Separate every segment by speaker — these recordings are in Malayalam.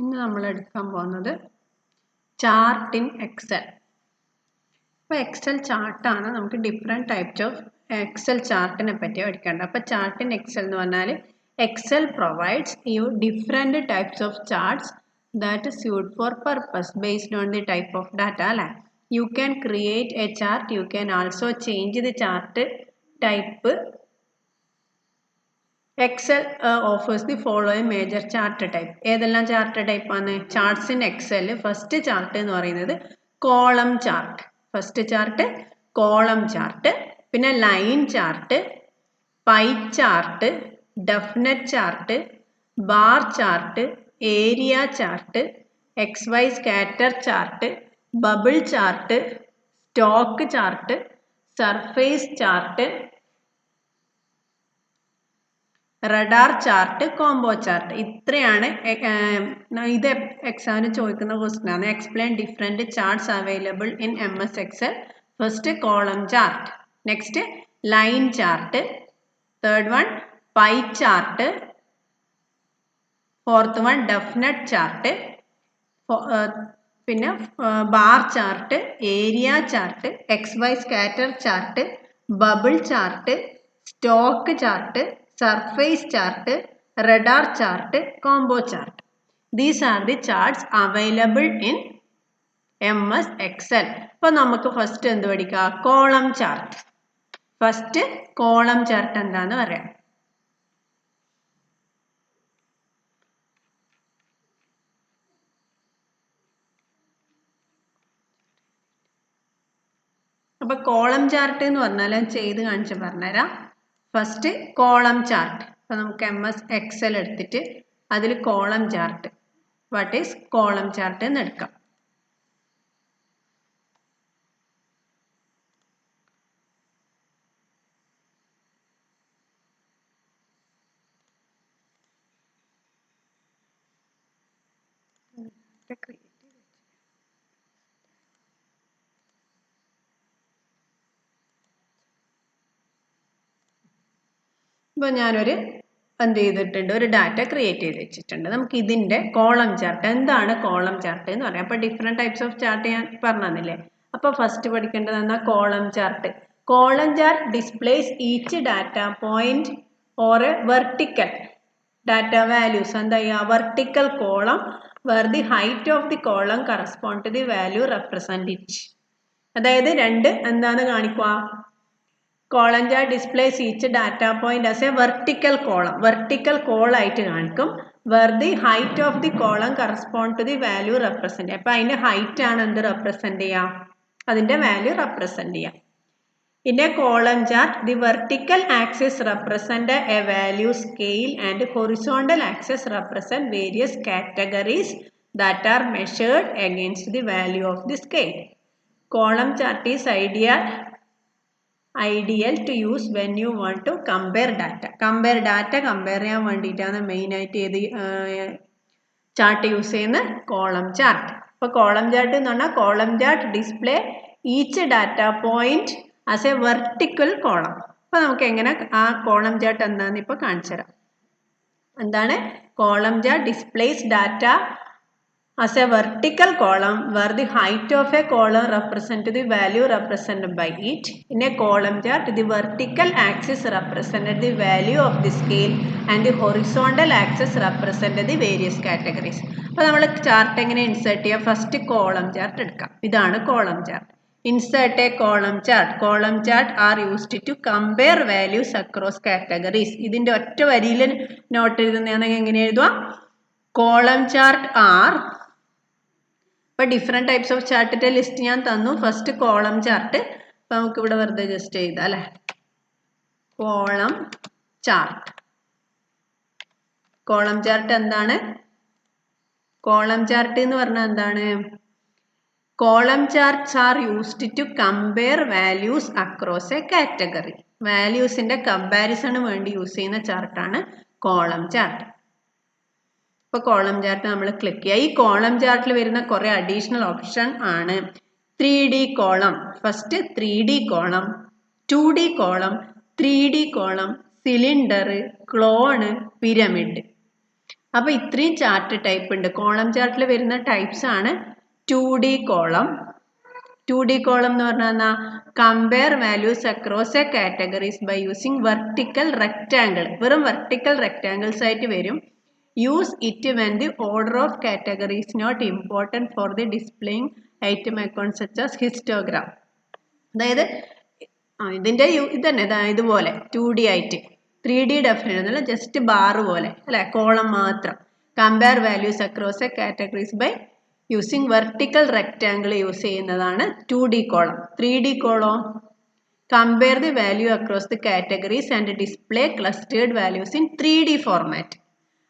Speaker 1: ഇന്ന് നമ്മൾ എടുക്കാൻ പോകുന്നത് ചാർട്ട് ഇൻ എക്സൽ. അപ്പോൾ എക്സൽ ചാർട്ടാണ്. നമുക്ക് ഡിഫറെൻറ്റ് ടൈപ്സ് ഓഫ് എക്സൽ ചാർട്ടിനെ പറ്റി പഠിക്കേണ്ടത്. അപ്പോൾ ചാർട്ട് ഇൻ എക്സൽ എന്ന് പറഞ്ഞാൽ Excel provides you different types of charts that is suit for purpose based on the type of data. You can create a chart, you can also change the chart type. Excel offers the following major chart type. ഏതെല്ലാം ചാർട്ട് ടൈപ്പ് ആണ്? Charts in Excel first chart എന്ന് പറയുന്നത് column chart. First chart column chart, പിന്നെ line chart, pie chart, definite chart, bar chart, area chart, XY scatter chart, bubble chart, stock chart, surface chart, radar chart, combo chart. ഇത്രയാണ് ഇത് എക്സാമിന് ചോദിക്കുന്ന ക്വസ്റ്റ്യൻ ആണ്. Explain different charts available in MS Excel. First column chart, next line chart, third one pie chart, fourth one definite chart, പിന്നെ bar chart, area chart, XY scatter chart, bubble chart, stock chart, surface chart, radar chart, combo chart. These are the charts available in MS Excel. അപ്പോൾ നമുക്ക് ഫസ്റ്റ് എന്ത് പഠിക്കാം? Column chart. First column chart എന്താന്ന് പറയാം. അപ്പോൾ കോളം ചാർട്ട് എന്ന് പറഞ്ഞാൽ ചെയ്ത് കാണിച്ച് പറഞ്ഞുതരാം. First column chart. അപ്പോൾ നമുക്ക് MS Excel എടുത്തിട്ട് അതിൽ column chart, what is column chart എന്ന് എടുക്കാം. ഇപ്പോൾ ഞാനൊരു എന്ത് ചെയ്തിട്ടുണ്ട്, ഒരു ഡാറ്റ ക്രിയേറ്റ് ചെയ്ത് വെച്ചിട്ടുണ്ട്. നമുക്ക് ഇതിൻ്റെ കോളം ചാർട്ട്, എന്താണ് കോളം ചാർട്ട് എന്ന് പറയാം. അപ്പോൾ ഡിഫറെൻറ്റ് ടൈപ്സ് ഓഫ് ചാർട്ട് ഞാൻ പറഞ്ഞു തന്നില്ലേ. അപ്പോൾ ഫസ്റ്റ് പഠിക്കേണ്ടത് എന്നാൽ column chart. Column chart displays each data point or a vertical data values. എന്താ ചെയ്യുക? Vertical column where the height of the column correspond to the value represent it. അതായത് രണ്ട് എന്താണ് കാണിക്കുക? Column chart displays each data point as a vertical column. Vertical column ആയിട്ട് കാണിക്കും. where the height of the column correspond to the value represent. അപ്പോൾ അതിൻ്റെ ഹൈറ്റ് ആണ് എന്ത് റെപ്രസെന്റ് ചെയ്യുക? അതിൻ്റെ വാല്യൂ റെപ്രസെന്റ് ചെയ്യാം. In a column chart, the vertical axis represent a value scale and horizontal axis represent various categories that are measured against the value of the scale. Column chart is ideal to use when you want to compare data. Compare ചെയ്യാൻ വേണ്ടിയിട്ടാണ് മെയിനായിട്ട് ഏത് ചാർട്ട് യൂസ് ചെയ്യുന്ന കോളം ചാർട്ട്. അപ്പോൾ കോളം ചാർട്ട് എന്ന് പറഞ്ഞാൽ column chart display each data point as a vertical column. അപ്പോൾ നമുക്ക് എങ്ങനെ ആ കോളം ചാർട്ട് എന്താണെന്ന് ഇപ്പോൾ കാണിച്ചു തരാം. എന്താണ് column chart? Displays data as a vertical column where the height of a column represent the value represented by it. In a column chart, the vertical axis represented the value of the scale and the horizontal axis represented the various categories. അപ്പോൾ നമ്മൾ ചാർട്ട് എങ്ങനെ ഇൻസേർട്ട് ചെയ്യുക? ഫസ്റ്റ് കോളം ചാർട്ട് എടുക്കാം. ഇതാണ് column chart. Insert a column chart. Column chart are used to compare values across categories. ഇതിൻ്റെ ഒറ്റ വരിയിൽ നോട്ട് എഴുതുന്നതാണെങ്കിൽ എങ്ങനെ എഴുതുക? Column chart are. ഇപ്പോൾ ഡിഫറെൻറ്റ് ടൈപ്സ് ഓഫ് ചാർട്ടിൻ്റെ ലിസ്റ്റ് ഞാൻ തന്നു. First column chart. അപ്പോൾ നമുക്ക് ഇവിടെ വെറുതെ ജസ്റ്റ് എഴുതാം അല്ലേ? Column chart. കോളം ചാർട്ട് എന്താണ്? കോളം ചാർട്ട് എന്ന് പറഞ്ഞാൽ എന്താണ്? Column charts are used to compare values across a category. വാല്യൂസിൻ്റെ കമ്പാരിസണ് വേണ്ടി യൂസ് ചെയ്യുന്ന ചാർട്ടാണ് കോളം ചാർട്ട്. ഇപ്പോൾ കോളം ചാർട്ട് നമ്മൾ ക്ലിക്ക് ചെയ്യുക. ഈ കോളം ചാർട്ടിൽ വരുന്ന കുറേ അഡീഷണൽ ഓപ്ഷൻ ആണ്. 3D column. First 3D column, 2D column, 3D column, cylinder, clone, pyramid. അപ്പോൾ ഇത്രയും ചാർട്ട് ടൈപ്പ് ഉണ്ട്. കോളം ചാർട്ടിൽ വരുന്ന ടൈപ്സ് ആണ് 2D കോളം. 2D കോളം എന്ന് പറഞ്ഞാൽ compare values across a categories by using vertical rectangle. വെറും വെർട്ടിക്കൽ റെക്റ്റാങ്കിൾസ് ആയിട്ട് വരും. Use it when the order of categories not important for the displaying item account such as histogram. അതായത് ഇതിൻ്റെ ഇതന്നെ ഇതുപോലെ 2D ആയിട്ട് 3D ഡെഫിനേഷൻ എന്നല്ല, ജസ്റ്റ് ബാർ പോലെ അല്ലെ, കോളം മാത്രം. Compare values across a categories by using vertical rectangle use ചെയ്യുന്നതാണ് 2D column. 3D column compare the value across the categories and display clustered values in 3D format.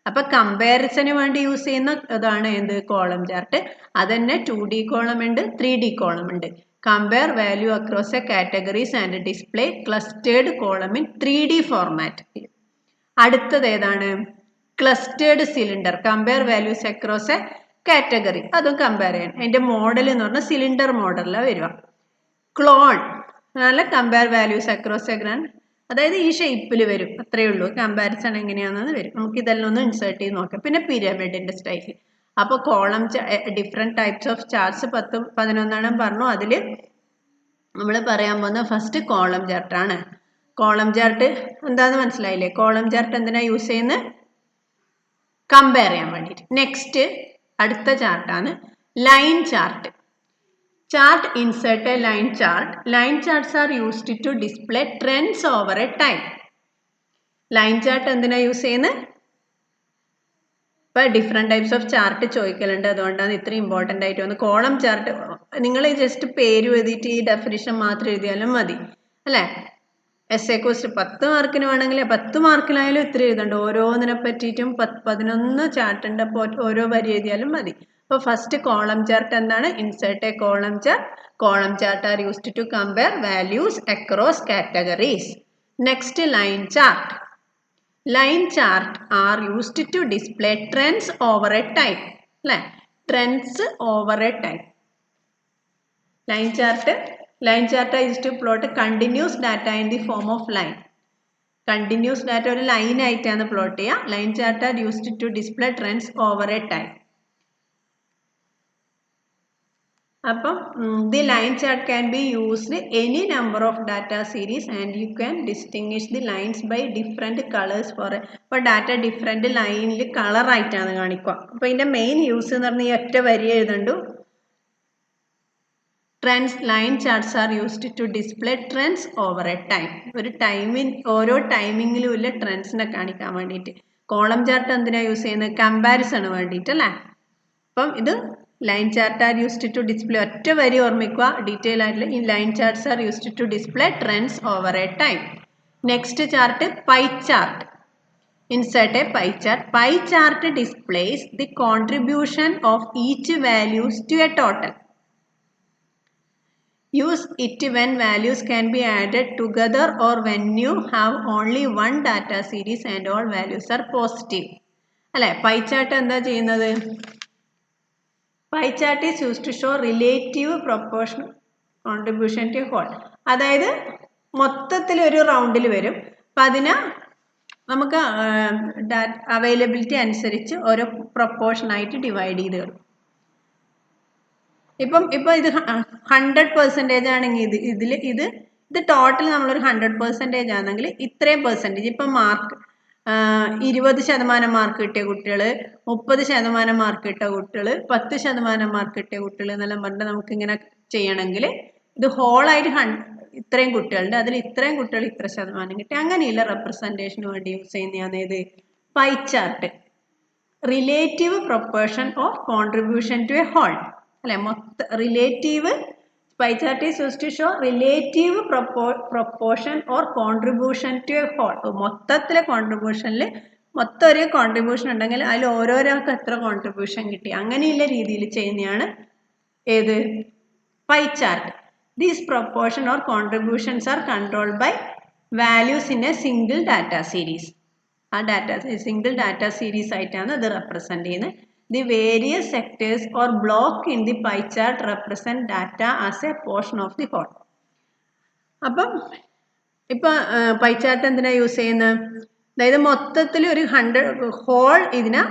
Speaker 1: അപ്പൊ കമ്പാരിസന് വേണ്ടി യൂസ് ചെയ്യുന്ന അതാണ് എന്ത് കോളം ചാർട്ട്. അതന്നെ 2D കോളം ഉണ്ട്, 3D കോളം ഉണ്ട്. Compare value across a categories and display clustered column in 3D format. അടുത്തത് ഏതാണ്? Clustered cylinder. Compare values across a category, അതും കമ്പയർ ചെയ്യാൻ. അതിന്റെ മോഡൽ എന്ന് പറഞ്ഞാൽ സിലിണ്ടർ മോഡലിലാണ് വരിക. ക്ലോൺ നല്ല compare values across A grand, അതായത് ഈ ഷേപ്പിൽ വരും. അത്രയേ ഉള്ളൂ. കമ്പാരിസൺ എങ്ങനെയാണെന്ന് വരും. നമുക്ക് ഇതെല്ലാം ഒന്ന് ഇൻസേർട്ട് ചെയ്ത് നോക്കാം. പിന്നെ പിരമിഡിന്റെ സ്റ്റൈൽ. അപ്പോൾ column different types of charts 11 പറഞ്ഞു. അതിൽ നമ്മൾ പറയാൻ പോകുന്ന ഫസ്റ്റ് കോളം ചാർട്ടാണ്. കോളം ചാർട്ട് എന്താണെന്ന് മനസ്സിലായില്ലേ? കോളം ചാർട്ട് എന്തിനാ യൂസ് ചെയ്യുന്നത്? കമ്പയർ ചെയ്യാൻ വേണ്ടിയിട്ട്. നെക്സ്റ്റ് അടുത്ത ചാർട്ടാണ് line chart. Chart insert a line chart. Line charts are used to display trends over a time. Line chart എന്തിനാ യൂസ് ചെയ്യുന്നത്? ഇപ്പോൾ ഡിഫറെൻറ്റ് ടൈപ്സ് ഓഫ് ചാർട്ട് ചോദിക്കലുണ്ട്, അതുകൊണ്ടാണ് ഇത്ര ഇമ്പോർട്ടൻ്റ് ആയിട്ട് വന്നത്. കോളം ചാർട്ട് നിങ്ങൾ ജസ്റ്റ് പേര് എഴുതിയിട്ട് ഈ ഡെഫിനിഷൻ മാത്രം എഴുതിയാലും മതി അല്ലേ. എസ്എ ക്വസ്റ്റ് 10 മാർക്കിന് വേണമെങ്കിൽ 10 മാർക്കിലായാലും ഇത്ര എഴുതണ്ട. ഓരോന്നിനെ പറ്റിയിട്ടും 11 ചാർട്ട് ഉണ്ട്. അപ്പോൾ ഓരോ വരി എഴുതിയാലും മതി. അപ്പോൾ ഫസ്റ്റ് കോളം ചാർട്ട് എന്താണ്? Insert a column chart. Column chart are used to compare values across categories. Next line chart. Line chart are used to display trends over a time അല്ലേ. Trends over a time. Line chart use to plot continuous data in the form of line. Continuous data ഒരു ലൈൻ ആയിട്ടാണ് പ്ലോട്ട് ചെയ്യുക. Line chart are used to display trends over a time. അപ്പം the line chart can be used any number of data series and you can distinguish the lines by different colours for. ഇപ്പോൾ ഡാറ്റ ഡിഫറെൻറ്റ് ലൈനിൽ കളറായിട്ടാണ് കാണിക്കുക. അപ്പോൾ ഇതിൻ്റെ മെയിൻ യൂസ് എന്ന് പറഞ്ഞാൽ ഈ ഒറ്റ വരി എഴുതണ്ടു. Trends line charts are used to display trends over a time. ഒരു ഓരോ ടൈമിങ്ങിലും ഉള്ള ട്രെൻഡ്സിനെ കാണിക്കാൻ വേണ്ടിയിട്ട്. കോളം ചാർട്ട് എന്തിനാണ് യൂസ് ചെയ്യുന്നത്? കമ്പാരിസണ് വേണ്ടിയിട്ട് അല്ലേ. അപ്പം ഇത് line chart are used to display, ഒറ്റ വരി ഓർമ്മിക്കുക, ഡീറ്റെയിൽ ആയിട്ടുള്ള. ഈ line charts are used to display trends over a time. Next chart pie chart. Insert a pie chart. Pie chart displays the contribution of each values to a total. Use it when values can be added together or when you have only one data series and all values are positive. അല്ലേ, പൈ ചാർട്ട് എന്താ ചെയ്യുന്നത്? Pie chart is use to show relative proportion contribution to whole. അതായത് മൊത്തത്തിൽ ഒരു റൗണ്ടിൽ വരും. അപ്പം അതിന് നമുക്ക് അവൈലബിലിറ്റി അനുസരിച്ച് ഓരോ പ്രൊപ്പോർഷനായിട്ട് ഡിവൈഡ് ചെയ്ത് കിട്ടും. ഇപ്പം ഇത് 100% ആണെങ്കിൽ ഇത് ടോട്ടൽ നമ്മളൊരു 100% ആണെങ്കിൽ ഇത്രയും പെർസെൻറ്റേജ്. ഇപ്പം മാർക്ക് 20% മാർക്ക് കിട്ടിയ കുട്ടികൾ, 30% മാർക്ക് കിട്ടിയ കുട്ടികൾ, 10% മാർക്ക് കിട്ടിയ കുട്ടികൾ എന്നെല്ലാം പറഞ്ഞിട്ട് നമുക്കിങ്ങനെ ചെയ്യണമെങ്കിൽ ഇത് ഹോളായിട്ട് ഇത്രയും കുട്ടികളുണ്ട്, അതിൽ ഇത്രയും കുട്ടികൾ ഇത്ര ശതമാനം കിട്ടി, അങ്ങനെയുള്ള റെപ്രസെൻറ്റേഷന് വേണ്ടി യൂസ് ചെയ്യുന്നതാണ് ഇത് pie chart. Relative proportion of contribution to a whole അല്ലെ. Relative pie chart is used to show relative proportion or contribution to a whole. മൊത്തത്തിലെ കോൺട്രിബ്യൂഷനിൽ മൊത്തം ഒരു കോൺട്രിബ്യൂഷൻ ഉണ്ടെങ്കിൽ അതിൽ ഓരോരാൾക്ക് എത്ര കോൺട്രിബ്യൂഷൻ കിട്ടി, അങ്ങനെയുള്ള രീതിയിൽ ചെയ്യുന്നതാണ് ഏത് pie chart. These proportion or contributions are controlled by values in a single data series. ആ സിംഗിൾ ഡാറ്റ സീരീസ് ആയിട്ടാണ് ഇത് റെപ്രസെൻറ്റ് ചെയ്യുന്നത്. The various sectors or block in the pie chart represent data as a portion of the whole. അപ്പം ഇപ്പം പൈ ചാർട്ട് എന്തിനാണ് യൂസ് ചെയ്യുന്നത്? അതായത് മൊത്തത്തിൽ ഒരു 100 ഹോൾ ഇതിനെ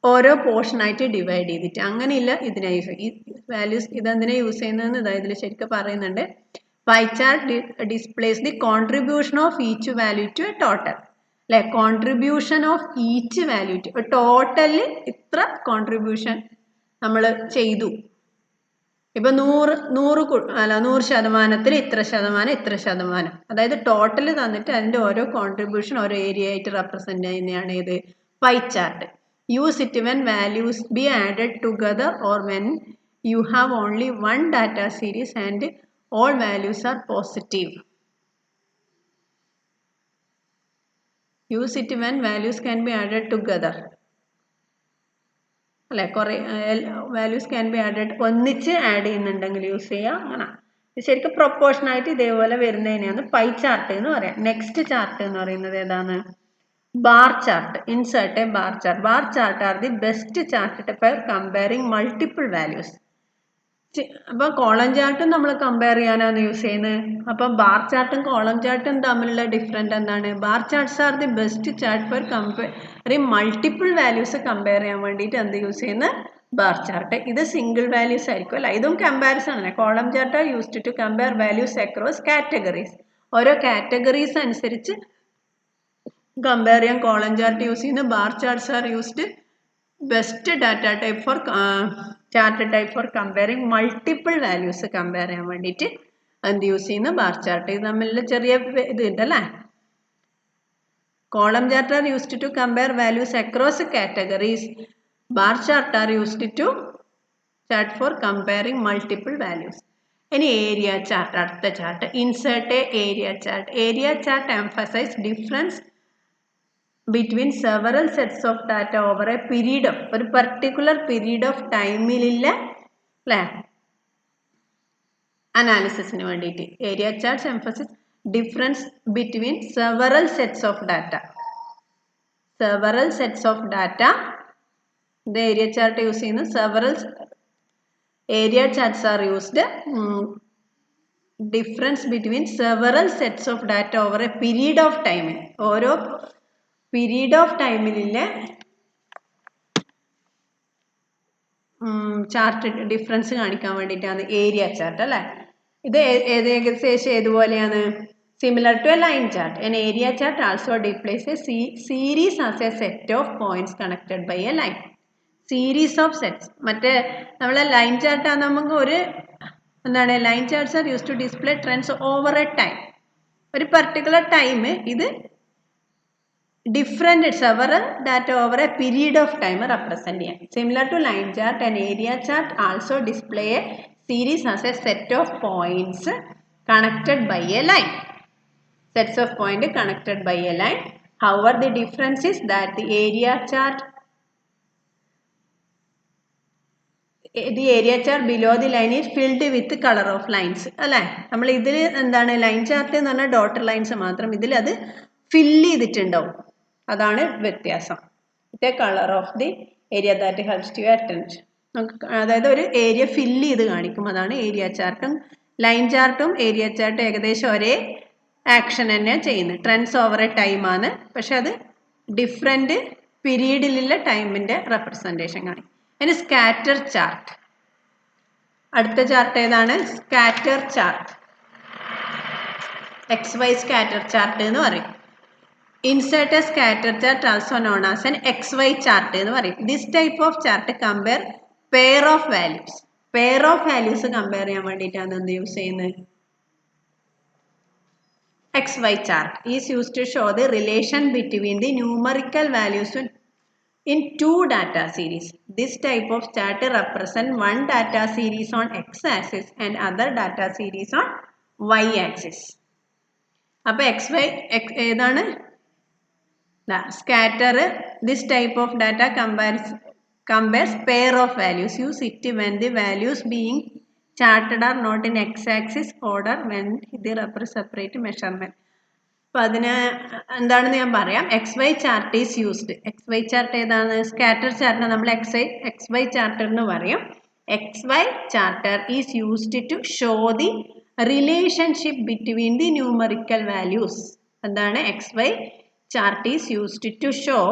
Speaker 1: ഓരോ പോർഷനായിട്ട് ഡിവൈഡ് ചെയ്തിട്ട് അങ്ങനെയില്ല ഇതിനെ യൂസ് ഈ വാല്യൂസ് ഇതെന്തിനെ യൂസ് ചെയ്യുന്നതെന്ന് ഇതാ ഇതിൽ ശരിക്കും പറയുന്നുണ്ട്. Pie chart displays the contribution of each value to a total അല്ലെ, contribution of each value to ടോട്ടലിൽ ഇത്ര കോൺട്രിബ്യൂഷൻ നമ്മൾ ചെയ്തു. ഇപ്പൊ 100% ഇത്ര ശതമാനം, അതായത് ടോട്ടൽ തന്നിട്ട് അതിന്റെ ഓരോ കോൺട്രിബ്യൂഷൻ ഓരോ ഏരിയ ആയിട്ട് റെപ്രസെന്റ് ചെയ്യുന്നതാണ് ഇത് pie chart. Use it when values B added together or when you have only one data series and all values are positive. Use it when values can be added together അല്ലെ, കുറെ വാല്യൂസ് ക്യാൻ ബി ആഡഡ് ഒന്നിച്ച് ആഡ് ചെയ്യുന്നുണ്ടെങ്കിൽ യൂസ് ചെയ്യുക. അങ്ങനെ ശരിക്കും പ്രൊപ്പോർഷൻ ആയിട്ട് ഇതേപോലെ വരുന്നതിനെയാണ് പൈ ചാർട്ട് എന്ന് പറയാം. നെക്സ്റ്റ് ചാർട്ട് എന്ന് പറയുന്നത് ഏതാണ്? Bar chart. Insert a bar chart. Bar chart are the best chart for comparing multiple values. അപ്പൊ കോളം ചാർട്ടും നമ്മൾ കമ്പയർ ചെയ്യാനാണ് യൂസ് ചെയ്യുന്നത്. അപ്പം ബാർ ചാർട്ടും കോളം ചാർട്ടും തമ്മിലുള്ള ഡിഫറൻറ്റ് എന്താണ്? Bar charts are the best chart for comparing multiple values compare ചെയ്യാൻ വേണ്ടിയിട്ട് എന്ത് യൂസ് ചെയ്യുന്നത്? Bar chart. ഇത് സിംഗിൾ വാല്യൂസ് ആയിരിക്കും അല്ല, ഇതും കമ്പാരിസൺ ആണ്. Column chart are used to compare values across categories. ഓരോ കാറ്റഗറീസ് അനുസരിച്ച് കമ്പയർ ചെയ്യാൻ കോളം ചാർട്ട് യൂസ് ചെയ്യുന്നു. Bar charts are used best data type for chart type for comparing multiple values compare ചെയ്യാൻ വേണ്ടിയിട്ട് എന്ത് യൂസ് ചെയ്യുന്നു? Bar chart. ഇത് തമ്മിലുള്ള ചെറിയ ഇത് ഉണ്ടല്ലേ. Column chart are used to compare values across categories. Bar chart are used to chart for comparing multiple values. ഇനി ഏരിയ ചാർട്ട്, അടുത്ത chart. Insert a area chart. Area chart emphasize difference between several sets of data over a period of ഒരു particular period of ടൈമിലുള്ള അല്ലേ അനാലിസിസിന് വേണ്ടിയിട്ട്. Area charts emphasis difference between several sets of data. Several sets of data ഇത് ഏരിയ ചാർട്ട് യൂസ് ചെയ്യുന്നു. Several area charts are used difference between several sets of data over a period of time. ഓരോ പീരീഡ് ഓഫ് ടൈമിലുള്ള ചാർട്ട് ഡിഫറൻസ് കാണിക്കാൻ വേണ്ടിയിട്ടാണ് ഏരിയ ചാർട്ട് അല്ലേ. ഇത് ഏകദേശം ഏതുപോലെയാണ്? Similar to a line chart. An area chart also displays a series as A set of points connected by a line. Series of sets. മറ്റേ നമ്മളെ ലൈൻ ചാർട്ടാണ് നമുക്ക് ഒരു എന്താണ് line charts are use to display trends over a time. ഒരു പർട്ടിക്കുലർ ടൈം ഇത് different several data over a period of time represent ചെയ്യാം. Similar to line chart, an area chart also display a series as a set of points connected by a line. Sets of points connected by a line. However, the difference is that the area chart below the line is filled with color of lines. അല്ലേ, നമ്മൾ ഇതിൽ എന്താണ് ലൈൻ ചാർട്ട് എന്ന് പറഞ്ഞാൽ ഡോട്ടർ ലൈൻസ് മാത്രം, ഇതിൽ അത് ഫില്ല് ചെയ്തിട്ടുണ്ടാവും. അതാണ് വ്യത്യാസം. The colour of the area that helps to attention. അതായത് ഒരു ഏരിയ ഫില്ല് ചെയ്ത് കാണിക്കും. അതാണ് ഏരിയ ചാർട്ടും ലൈൻ ചാർട്ടും ഏരിയ ചാർട്ടും ഏകദേശം ഒരേ ആക്ഷൻ തന്നെയാണ് ചെയ്യുന്നത്. ട്രെൻഡ്സ് ഓവർ എ ടൈമാണ്, പക്ഷെ അത് ഡിഫറെൻറ്റ് പീരീഡിലുള്ള ടൈമിൻ്റെ റെപ്രസെൻറ്റേഷൻ കാണിക്കും. ഇനി സ്കാറ്റർ ചാർട്ട്. അടുത്ത ചാർട്ട് ഏതാണ്? Scatter chart. XY scatter chart എന്ന് പറയും. Insert a scatter chart also known as an XY chart എന്ന് പറയും. This type of chart compare pair of values. Pair of values compare ചെയ്യാൻ വേണ്ടിയിട്ടാണ് എന്ത് യൂസ് ചെയ്യുന്നത്? XY chart is used to show the relation between the numerical values in two data series. This type of chart represent one data series on X-axis and other data series on Y-axis. അപ്പോൾ XY ഏതാണ്? Scatter. This type of data compares pair of values. Use it when the values being charted are not in x-axis order when they represent separate measurement. അപ്പോൾ അതിന് എന്താണെന്ന് ഞാൻ പറയാം. XY chart is used. XY chart ഏതാണ്? സ്കാറ്റർ ചാർട്ടിനെ നമ്മൾ XY ചാർട്ടർ എന്ന് പറയും. XY charter is used to show the relationship between the numerical values. എന്താണ് XY chart is used to show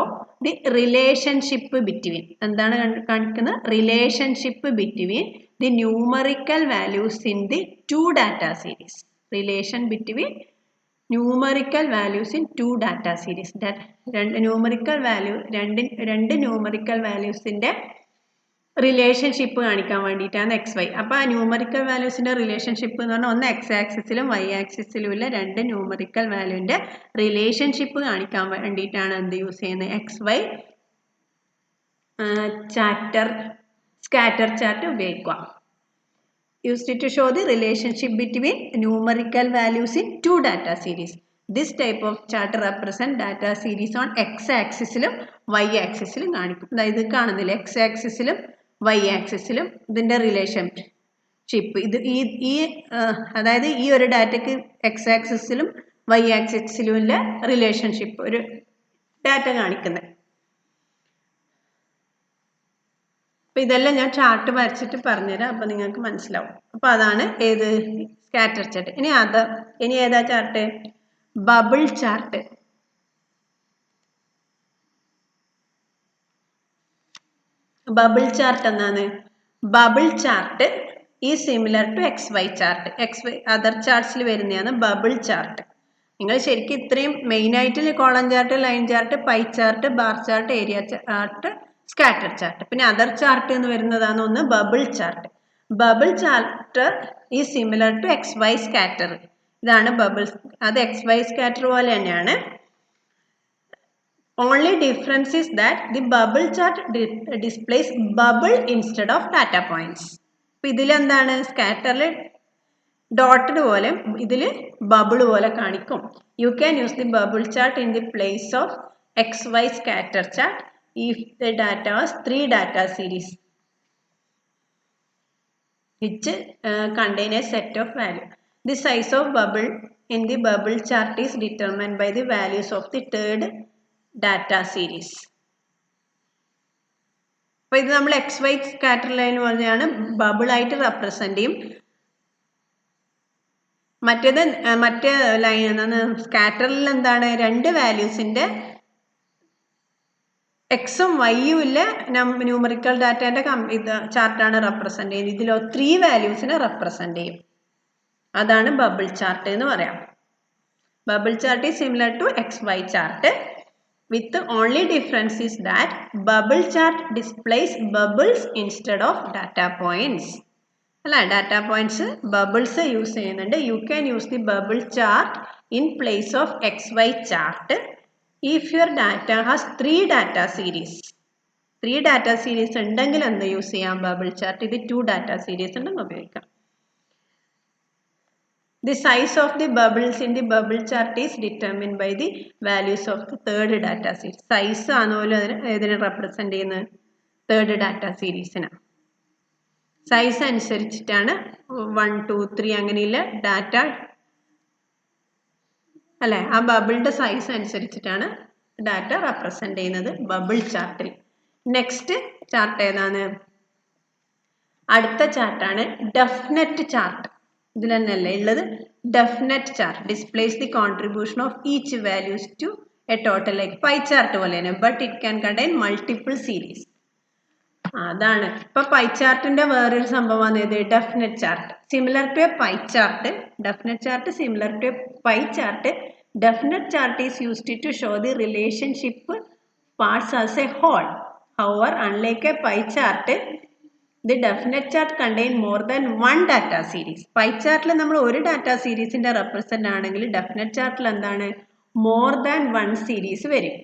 Speaker 1: the relationship between എന്താണ് കാണിക്കുന്നത് relationship between the numerical values in the two data series. Relation between numerical values in two data series. That numerical value രണ്ട് numerical values ന്റെ റിലേഷൻഷിപ്പ് കാണിക്കാൻ വേണ്ടിയിട്ടാണ് എക്സ് വൈ. അപ്പോൾ ആ ന്യൂമറിക്കൽ വാല്യൂസിൻ്റെ റിലേഷൻഷിപ്പ് എന്ന് പറഞ്ഞാൽ ഒന്ന് എക്സ് ആക്സിസിലും വൈ ആക്സിസിലും ഉള്ള രണ്ട് ന്യൂമറിക്കൽ വാല്യൂവിൻ്റെ റിലേഷൻഷിപ്പ് കാണിക്കാൻ വേണ്ടിയിട്ടാണ് എന്ത് യൂസ് ചെയ്യുന്നത് എക്സ് വൈ സ്കാറ്റർ ചാർട്ട് ഉപയോഗിക്കുക. Used to show the relationship between numerical values in two data series. This type of chart represent data series on x ആക്സിസിലും y ആക്സിസിലും കാണിക്കും. അതായത് കാണുന്നില്ല എക്സ് ആക്സിസിലും വൈ ആക്സിസിലും ഇതിൻ്റെ റിലേഷൻഷിപ്പ് അതായത് ഈ ഒരു ഡാറ്റയ്ക്ക് എക്സ് ആക്സിസിലും വൈ ആക്സിസിലും ഉള്ള റിലേഷൻഷിപ്പ് ഒരു ഡാറ്റ കാണിക്കുന്നത്. അപ്പോൾ ഇതെല്ലാം ഞാൻ ചാർട്ട് വരച്ചിട്ട് പറഞ്ഞുതരാം, അപ്പോൾ നിങ്ങൾക്ക് മനസ്സിലാവും. അപ്പോൾ അതാണ് ഏത് സ്കാറ്റർ ചാർട്ട്. ഇനി ഏതാ ചാർട്ട്? Bubble chart. ബബിൾ ചാർട്ട് എന്നാണ്? ബബിൾ ചാർട്ട് ഈ similar to X Y chart. X Y other ചാർട്ട്സിൽ വരുന്നതാണ് ബബിൾ ചാർട്ട്. നിങ്ങൾ ശരിക്കും ഇത്രയും മെയിനായിട്ട് column chart, line chart, pie chart, bar chart, area chart, scatter chart, പിന്നെ അതർ ചാർട്ട് എന്ന് വരുന്നതാണ് ഒന്ന് ബബിൾ ചാർട്ട്. ബബിൾ ചാർട്ട് ഈ similar to X Y scatter. ഇതാണ് ബബിൾ. അത് എക്സ് വൈ സ്കാറ്റർ പോലെ തന്നെയാണ്. Only difference is that the bubble chart displays bubble instead of data points. അപ്പോൾ ഇതിലെന്താണ് സ്കാറ്ററിൽ ഡോട്ടഡ് പോലെ ഇതിൽ ബബിൾ പോലെ കാണിക്കും. You can use the bubble chart in the place of X Y scatter chart if the data was 3 data series which contain a set of value. The size of bubble in the bubble chart is determined by the values of the third data series. അപ്പോൾ ഇത് നമ്മൾ എക്സ് വൈ സ്കാറ്റർ ലൈൻ പോലെയാണ് ബബിൾ ആയിട്ട് റെപ്രസെന്റ് ചെയ്യും. മറ്റേ ലൈൻ എന്താണ് സ്കാറ്ററിൽ എന്താണ് രണ്ട് വാല്യൂസിന്റെ എക്സും വൈയും ഇല്ല ന്യൂമറിക്കൽ ഡാറ്റേൻ്റെ ഇത് ചാർട്ടാണ് റെപ്രസെന്റ് ചെയ്യുന്നത്. ഇതിലോ 3 വാല്യൂസിനെ റെപ്രസെന്റ് ചെയ്യും. അതാണ് ബബിൾ ചാർട്ട് എന്ന് പറയാം. Bubble chart is similar to X Y chart with only difference is that bubble chart displays bubbles instead of data points. അല്ല, ഡാറ്റ പോയിന്റ്സ് ബബിൾസ് യൂസ് ചെയ്യുന്നുണ്ട്. You can use the bubble chart in place of X Y chart if your data has 3 data series. 3 data series ഉണ്ടെങ്കിൽ എന്ത് യൂസ് ചെയ്യാം ബബിൾ ചാർട്ട്. ഇത് 2 data series ഉണ്ടെങ്കിൽ ഉപയോഗിക്കാം. The size of the bubbles in the bubble chart is determined by the values of the third data series. Size ആണല്ലോ ഇതിനെ റെപ്രസെന്റ് ചെയ്യുന്നത് തേർഡ് ഡാറ്റ സീരീസിന്. സൈസ് അനുസരിച്ചിട്ടാണ് 1, 2, 3 അങ്ങനെയുള്ള ഡാറ്റ അല്ലെ, ആ ബബിളിന്റെ സൈസ് അനുസരിച്ചിട്ടാണ് ഡാറ്റ റെപ്രസെന്റ് ചെയ്യുന്നത് ബബിൾ ചാർട്ടിൽ. നെക്സ്റ്റ് ചാർട്ട് ഏതാണ്? അടുത്ത ചാർട്ടാണ് ഡെഫിനറ്റ് ചാർട്ട്. ഇതിൽ തന്നെയല്ലേ ഉള്ളത്? Definite chart displays the contribution of each values to a total, like pie chart പോലെ തന്നെ, but it can contain multiple series. അതാണ് ഇപ്പൊ പൈ ചാർട്ടിന്റെ വേറൊരു സംഭവമാണ് ഇത് definite chart. Similar to a pie chart, definite chart similar to a pie chart. Definite chart is used to show the relationship parts as a whole. However, unlike a pie chart, the definite chart contain more than one data series. Pie chart le nammal oru data series inde represent aanengil definite chart le endana more than one series varum.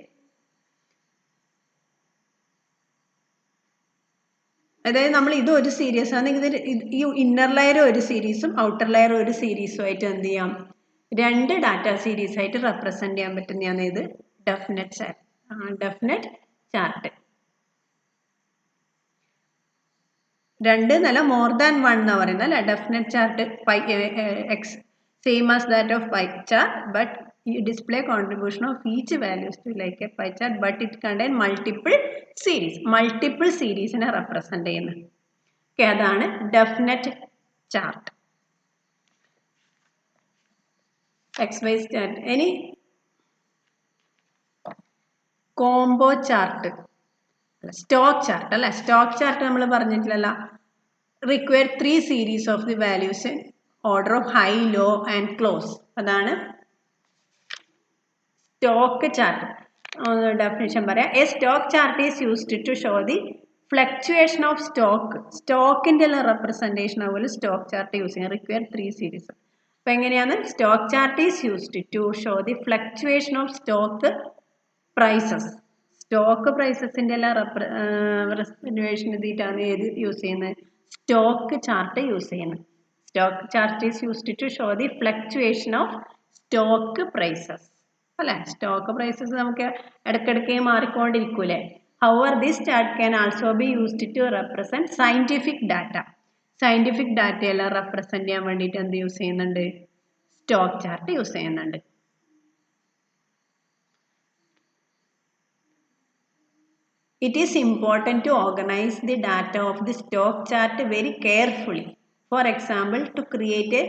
Speaker 1: അതായത് നമ്മൾ ഇത് ഒരു സീരീസ് ആണെങ്കിൽ ഈ ഇന്നർ ലെയർ ഒരു സീരീസും ഔട്ടർ ലെയർ ഒരു സീരീസും ആയിട്ട് എന്ത് ചെയ്യാം, രണ്ട് ഡാറ്റ സീരീസ് ആയിട്ട് റെപ്രസെന്റ് ചെയ്യാൻ പറ്റുന്നതാണ് ഇത് ഡെഫിനറ്റ് ചാർട്ട്. രണ്ട് എന്നല്ല, മോർ ദാൻ വൺ എന്ന് പറയുന്നത് അല്ല. Definite chart X same as that of pie chart, but you display contribution of each values to like a pie chart, but it contain multiple series നെ represent ചെയ്യുന്നത്. ഓക്കെ, അതാണ് definite chart. X Y chart. ഇനി കോംബോ ചാർട്ട്, സ്റ്റോക്ക് ചാർട്ട് അല്ലെ. സ്റ്റോക്ക് ചാർട്ട് നമ്മൾ പറഞ്ഞിട്ടില്ലല്ലോ. Require 3 series of the values in order of high, low and close. അതാണ് സ്റ്റോക്ക് ചാർട്ട്. ഡെഫിനിഷൻ പറയാം. A stock chart is used to show the fluctuation of stock. സ്റ്റോക്കിൻ്റെ റെപ്രസെൻറ്റേഷൻ ആവുമല്ലോ സ്റ്റോക്ക് ചാർട്ട് യൂസ് ചെയ്യാം. Require 3 series. അപ്പം എങ്ങനെയാണ്? Stock chart is used to show the fluctuation of stock prices. Stock പ്രൈസസിൻ്റെ എല്ലാം റെപ്രസെൻറ്റേഷൻ എഴുതിയിട്ടാണ് ഏത് യൂസ് ചെയ്യുന്നത്? സ്റ്റോക്ക് ചാർട്ട് യൂസ് ചെയ്യുന്നത്. Stock chart is used to show the fluctuation of stock prices അല്ലെ. സ്റ്റോക്ക് പ്രൈസസ് നമുക്ക് ഇടയ്ക്കിടയ്ക്ക് മാറിക്കൊണ്ടിരിക്കൂലേ. However, this chart can also be used to represent scientific data. Scientific data എല്ലാം റെപ്രസെന്റ് ചെയ്യാൻ വേണ്ടിയിട്ട് എന്ത് യൂസ് ചെയ്യുന്നുണ്ട്? സ്റ്റോക്ക് ചാർട്ട് യൂസ് ചെയ്യുന്നുണ്ട്. It is important to organize the data of the stock chart very carefully. For example, to create a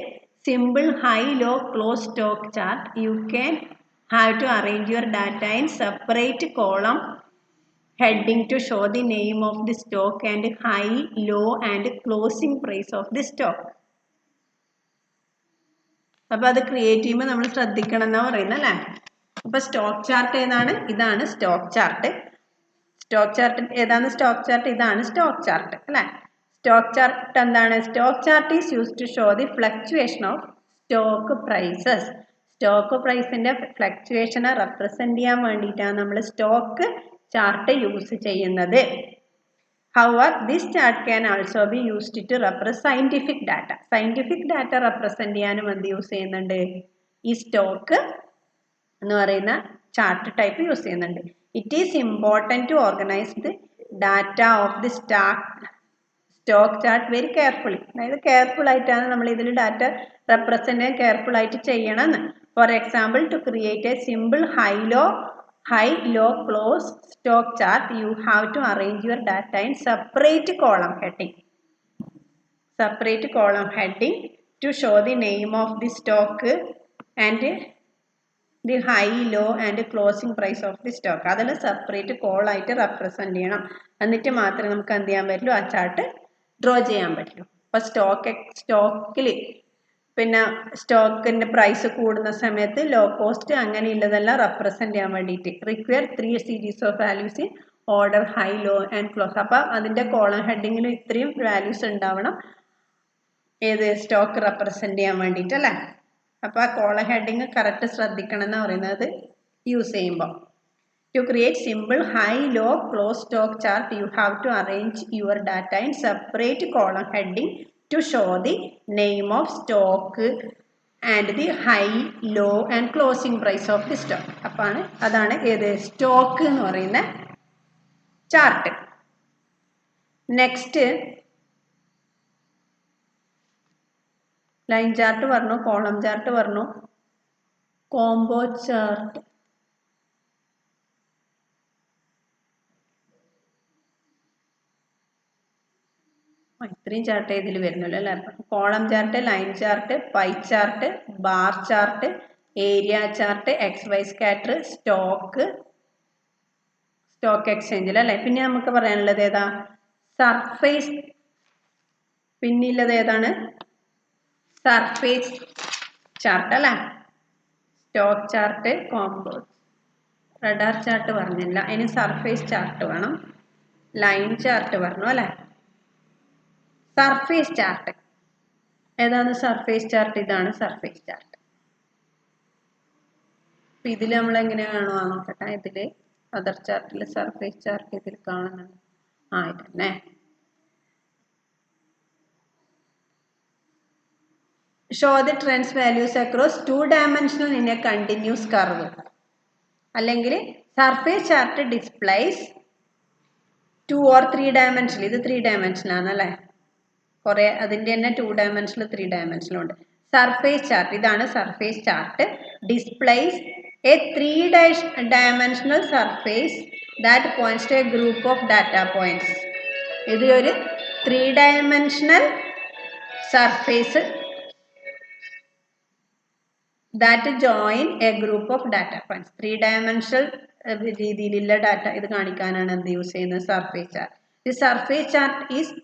Speaker 1: simple high-low close stock chart, you can have to arrange your data in separate column heading to show the name of the stock and high, low and closing price of the stock. അപ്പോൾ അത് ക്രിയേറ്റ് ചെയ്യുമ്പോൾ നമ്മൾ ശ്രദ്ധിക്കണം എന്നാണ് പറയുന്നത് അല്ലേ. അപ്പോൾ സ്റ്റോക്ക് ചാർട്ട് ഏതാണ്? ഇതാണ് സ്റ്റോക്ക് ചാർട്ട്. സ്റ്റോക്ക് ചാർട്ട് ഏതാണ്? സ്റ്റോക്ക് ചാർട്ട് ഇതാണ് സ്റ്റോക്ക് ചാർട്ട് അല്ലേ. സ്റ്റോക്ക് ചാർട്ട് എന്താണ്? Stock chart is use to show the fluctuation of stock prices. Stock പ്രൈസിന്റെ ഫ്ലക്ച്വേഷനെ റെപ്രസെന്റ് ചെയ്യാൻ വേണ്ടിയിട്ടാണ് നമ്മൾ സ്റ്റോക്ക് ചാർട്ട് യൂസ് ചെയ്യുന്നത്. However, this chart can also be used to represent scientific data. Scientific data represent ചെയ്യാനും എന്ത് യൂസ് ചെയ്യുന്നുണ്ട്? ഈ സ്റ്റോക്ക് എന്ന് പറയുന്ന ചാർട്ട് ടൈപ്പ് യൂസ് ചെയ്യുന്നുണ്ട്. It is important to organize the data of the stock chart very carefully. അതായത് കെയർഫുൾ ആയിട്ടാണ് നമ്മൾ ഇതിൽ ഡാറ്റ റെപ്രസെന്റ് ചെയ്യാൻ കെയർഫുൾ ആയിട്ട് ചെയ്യണമെന്ന്. For example, to create a simple high low close stock chart, you have to arrange your data in separate column to show the name of the stock and the high, low and closing price of the stock. അതിൽ സെപ്പറേറ്റ് കോൾ ആയിട്ട് റെപ്രസെന്റ് ചെയ്യണം. എന്നിട്ട് മാത്രമേ നമുക്ക് എന്ത് ചെയ്യാൻ പറ്റുള്ളൂ? ആ ചാർട്ട് ഡ്രോ ചെയ്യാൻ പറ്റുള്ളൂ. അപ്പോൾ സ്റ്റോക്കിൽ പിന്നെ സ്റ്റോക്കിന്റെ പ്രൈസ് കൂടുന്ന സമയത്ത് ലോ കോസ്റ്റ് അങ്ങനെയുള്ളതെല്ലാം റെപ്രസെന്റ് ചെയ്യാൻ വേണ്ടിയിട്ട് require 3 series of values in order high, low and close. അപ്പം അതിന്റെ കോളം ഹെഡിങ്ങിൽ ഇത്രയും വാല്യൂസ് ഉണ്ടാവണം ഏത് സ്റ്റോക്ക് റെപ്രസെന്റ് ചെയ്യാൻ വേണ്ടിയിട്ട് അല്ലേ. അപ്പോൾ ആ കോളം ഹെഡിങ് കറക്റ്റ് ശ്രദ്ധിക്കണം എന്ന് പറയുന്നത് യൂസ് ചെയ്യുമ്പോൾ. To create simple high, low, close stock chart, you have to arrange your data in separate column heading to show the name of stock and the high, low and closing price of the stock. അപ്പോൾ അതാണ് ഏത് സ്റ്റോക്ക് എന്ന് പറയുന്ന ചാർട്ട്. നെക്സ്റ്റ് ലൈൻ ചാർട്ട് പറഞ്ഞു, കോളം ചാർട്ട് പറഞ്ഞു, കോംബോ ചാർട്ട്. ഇത്രയും ചാർട്ട് ഇതിൽ വരുന്നുള്ളൂ അല്ലേ. Column chart, line chart, pie chart, bar chart, area chart, XY scatter, stock എക്സ്ചേഞ്ചിൽ അല്ലേ. പിന്നെ നമുക്ക് പറയാനുള്ളത് ഏതാ? സർഫേസ്. പിന്നുള്ളത് ഏതാണ്? സർഫേസ് ചാർട്ട് അല്ലേ. Stock chart, combo, radar chart പറഞ്ഞില്ല. ഇനി സർഫേസ് ചാർട്ട് വേണം. ലൈൻ ചാർട്ട് പറഞ്ഞു അല്ലേ. സർഫേസ് ചാർട്ട് ഏതാണ്? സർഫേസ് ചാർട്ട് ഇതാണ് സർഫേസ് ചാർട്ട്. അപ്പം ഇതിൽ നമ്മൾ എങ്ങനെയാണോ നോക്കട്ടെ. ഇതിൽ അതർ ചാർട്ടിൽ സർഫേസ് ചാർട്ട് ഇതിൽ കാണുന്നുണ്ട്. ഇതന്നെ. Show the trends values across 2 dimensional in A continuous curve. അല്ലെങ്കിൽ surface chart displace 2 or 3 dimensional. ഇത് 3 dimensional ആണല്ലേ. കുറേ അതിൻ്റെ തന്നെ 2 dimensional 3 dimensional ഉണ്ട്. സർഫേസ് ചാർട്ട് ഇതാണ് surface chart. Displays a 3 dimensional surface that points to a group of data points. ഇതിലൊരു 3 dimensional surface that join a group of data points. 3 dimensional രീതിയിലുള്ള ഡാറ്റ ഇത് കാണിക്കാനാണ് എന്ത് യൂസ് ചെയ്യുന്നത്? Surface chart. The surface chart is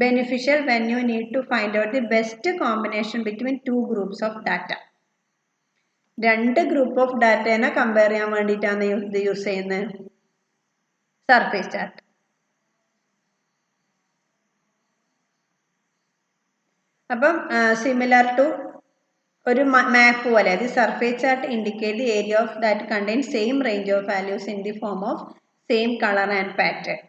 Speaker 1: beneficial when you need to find out the best combination between two groups of data. രണ്ട് ഗ്രൂപ്പ് ഓഫ് ഡാറ്റേനെ കമ്പയർ ചെയ്യാൻ വേണ്ടിയിട്ടാണ് ഇത് യൂസ് ചെയ്യുന്നത്, സർഫേസ് ചാർട്ട്. അപ്പം സിമിലർ ടു ഒരു മാപ്പ് പോലെ, അത് surface chart indicate the area of that contain same range of values in the form of same colour and pattern.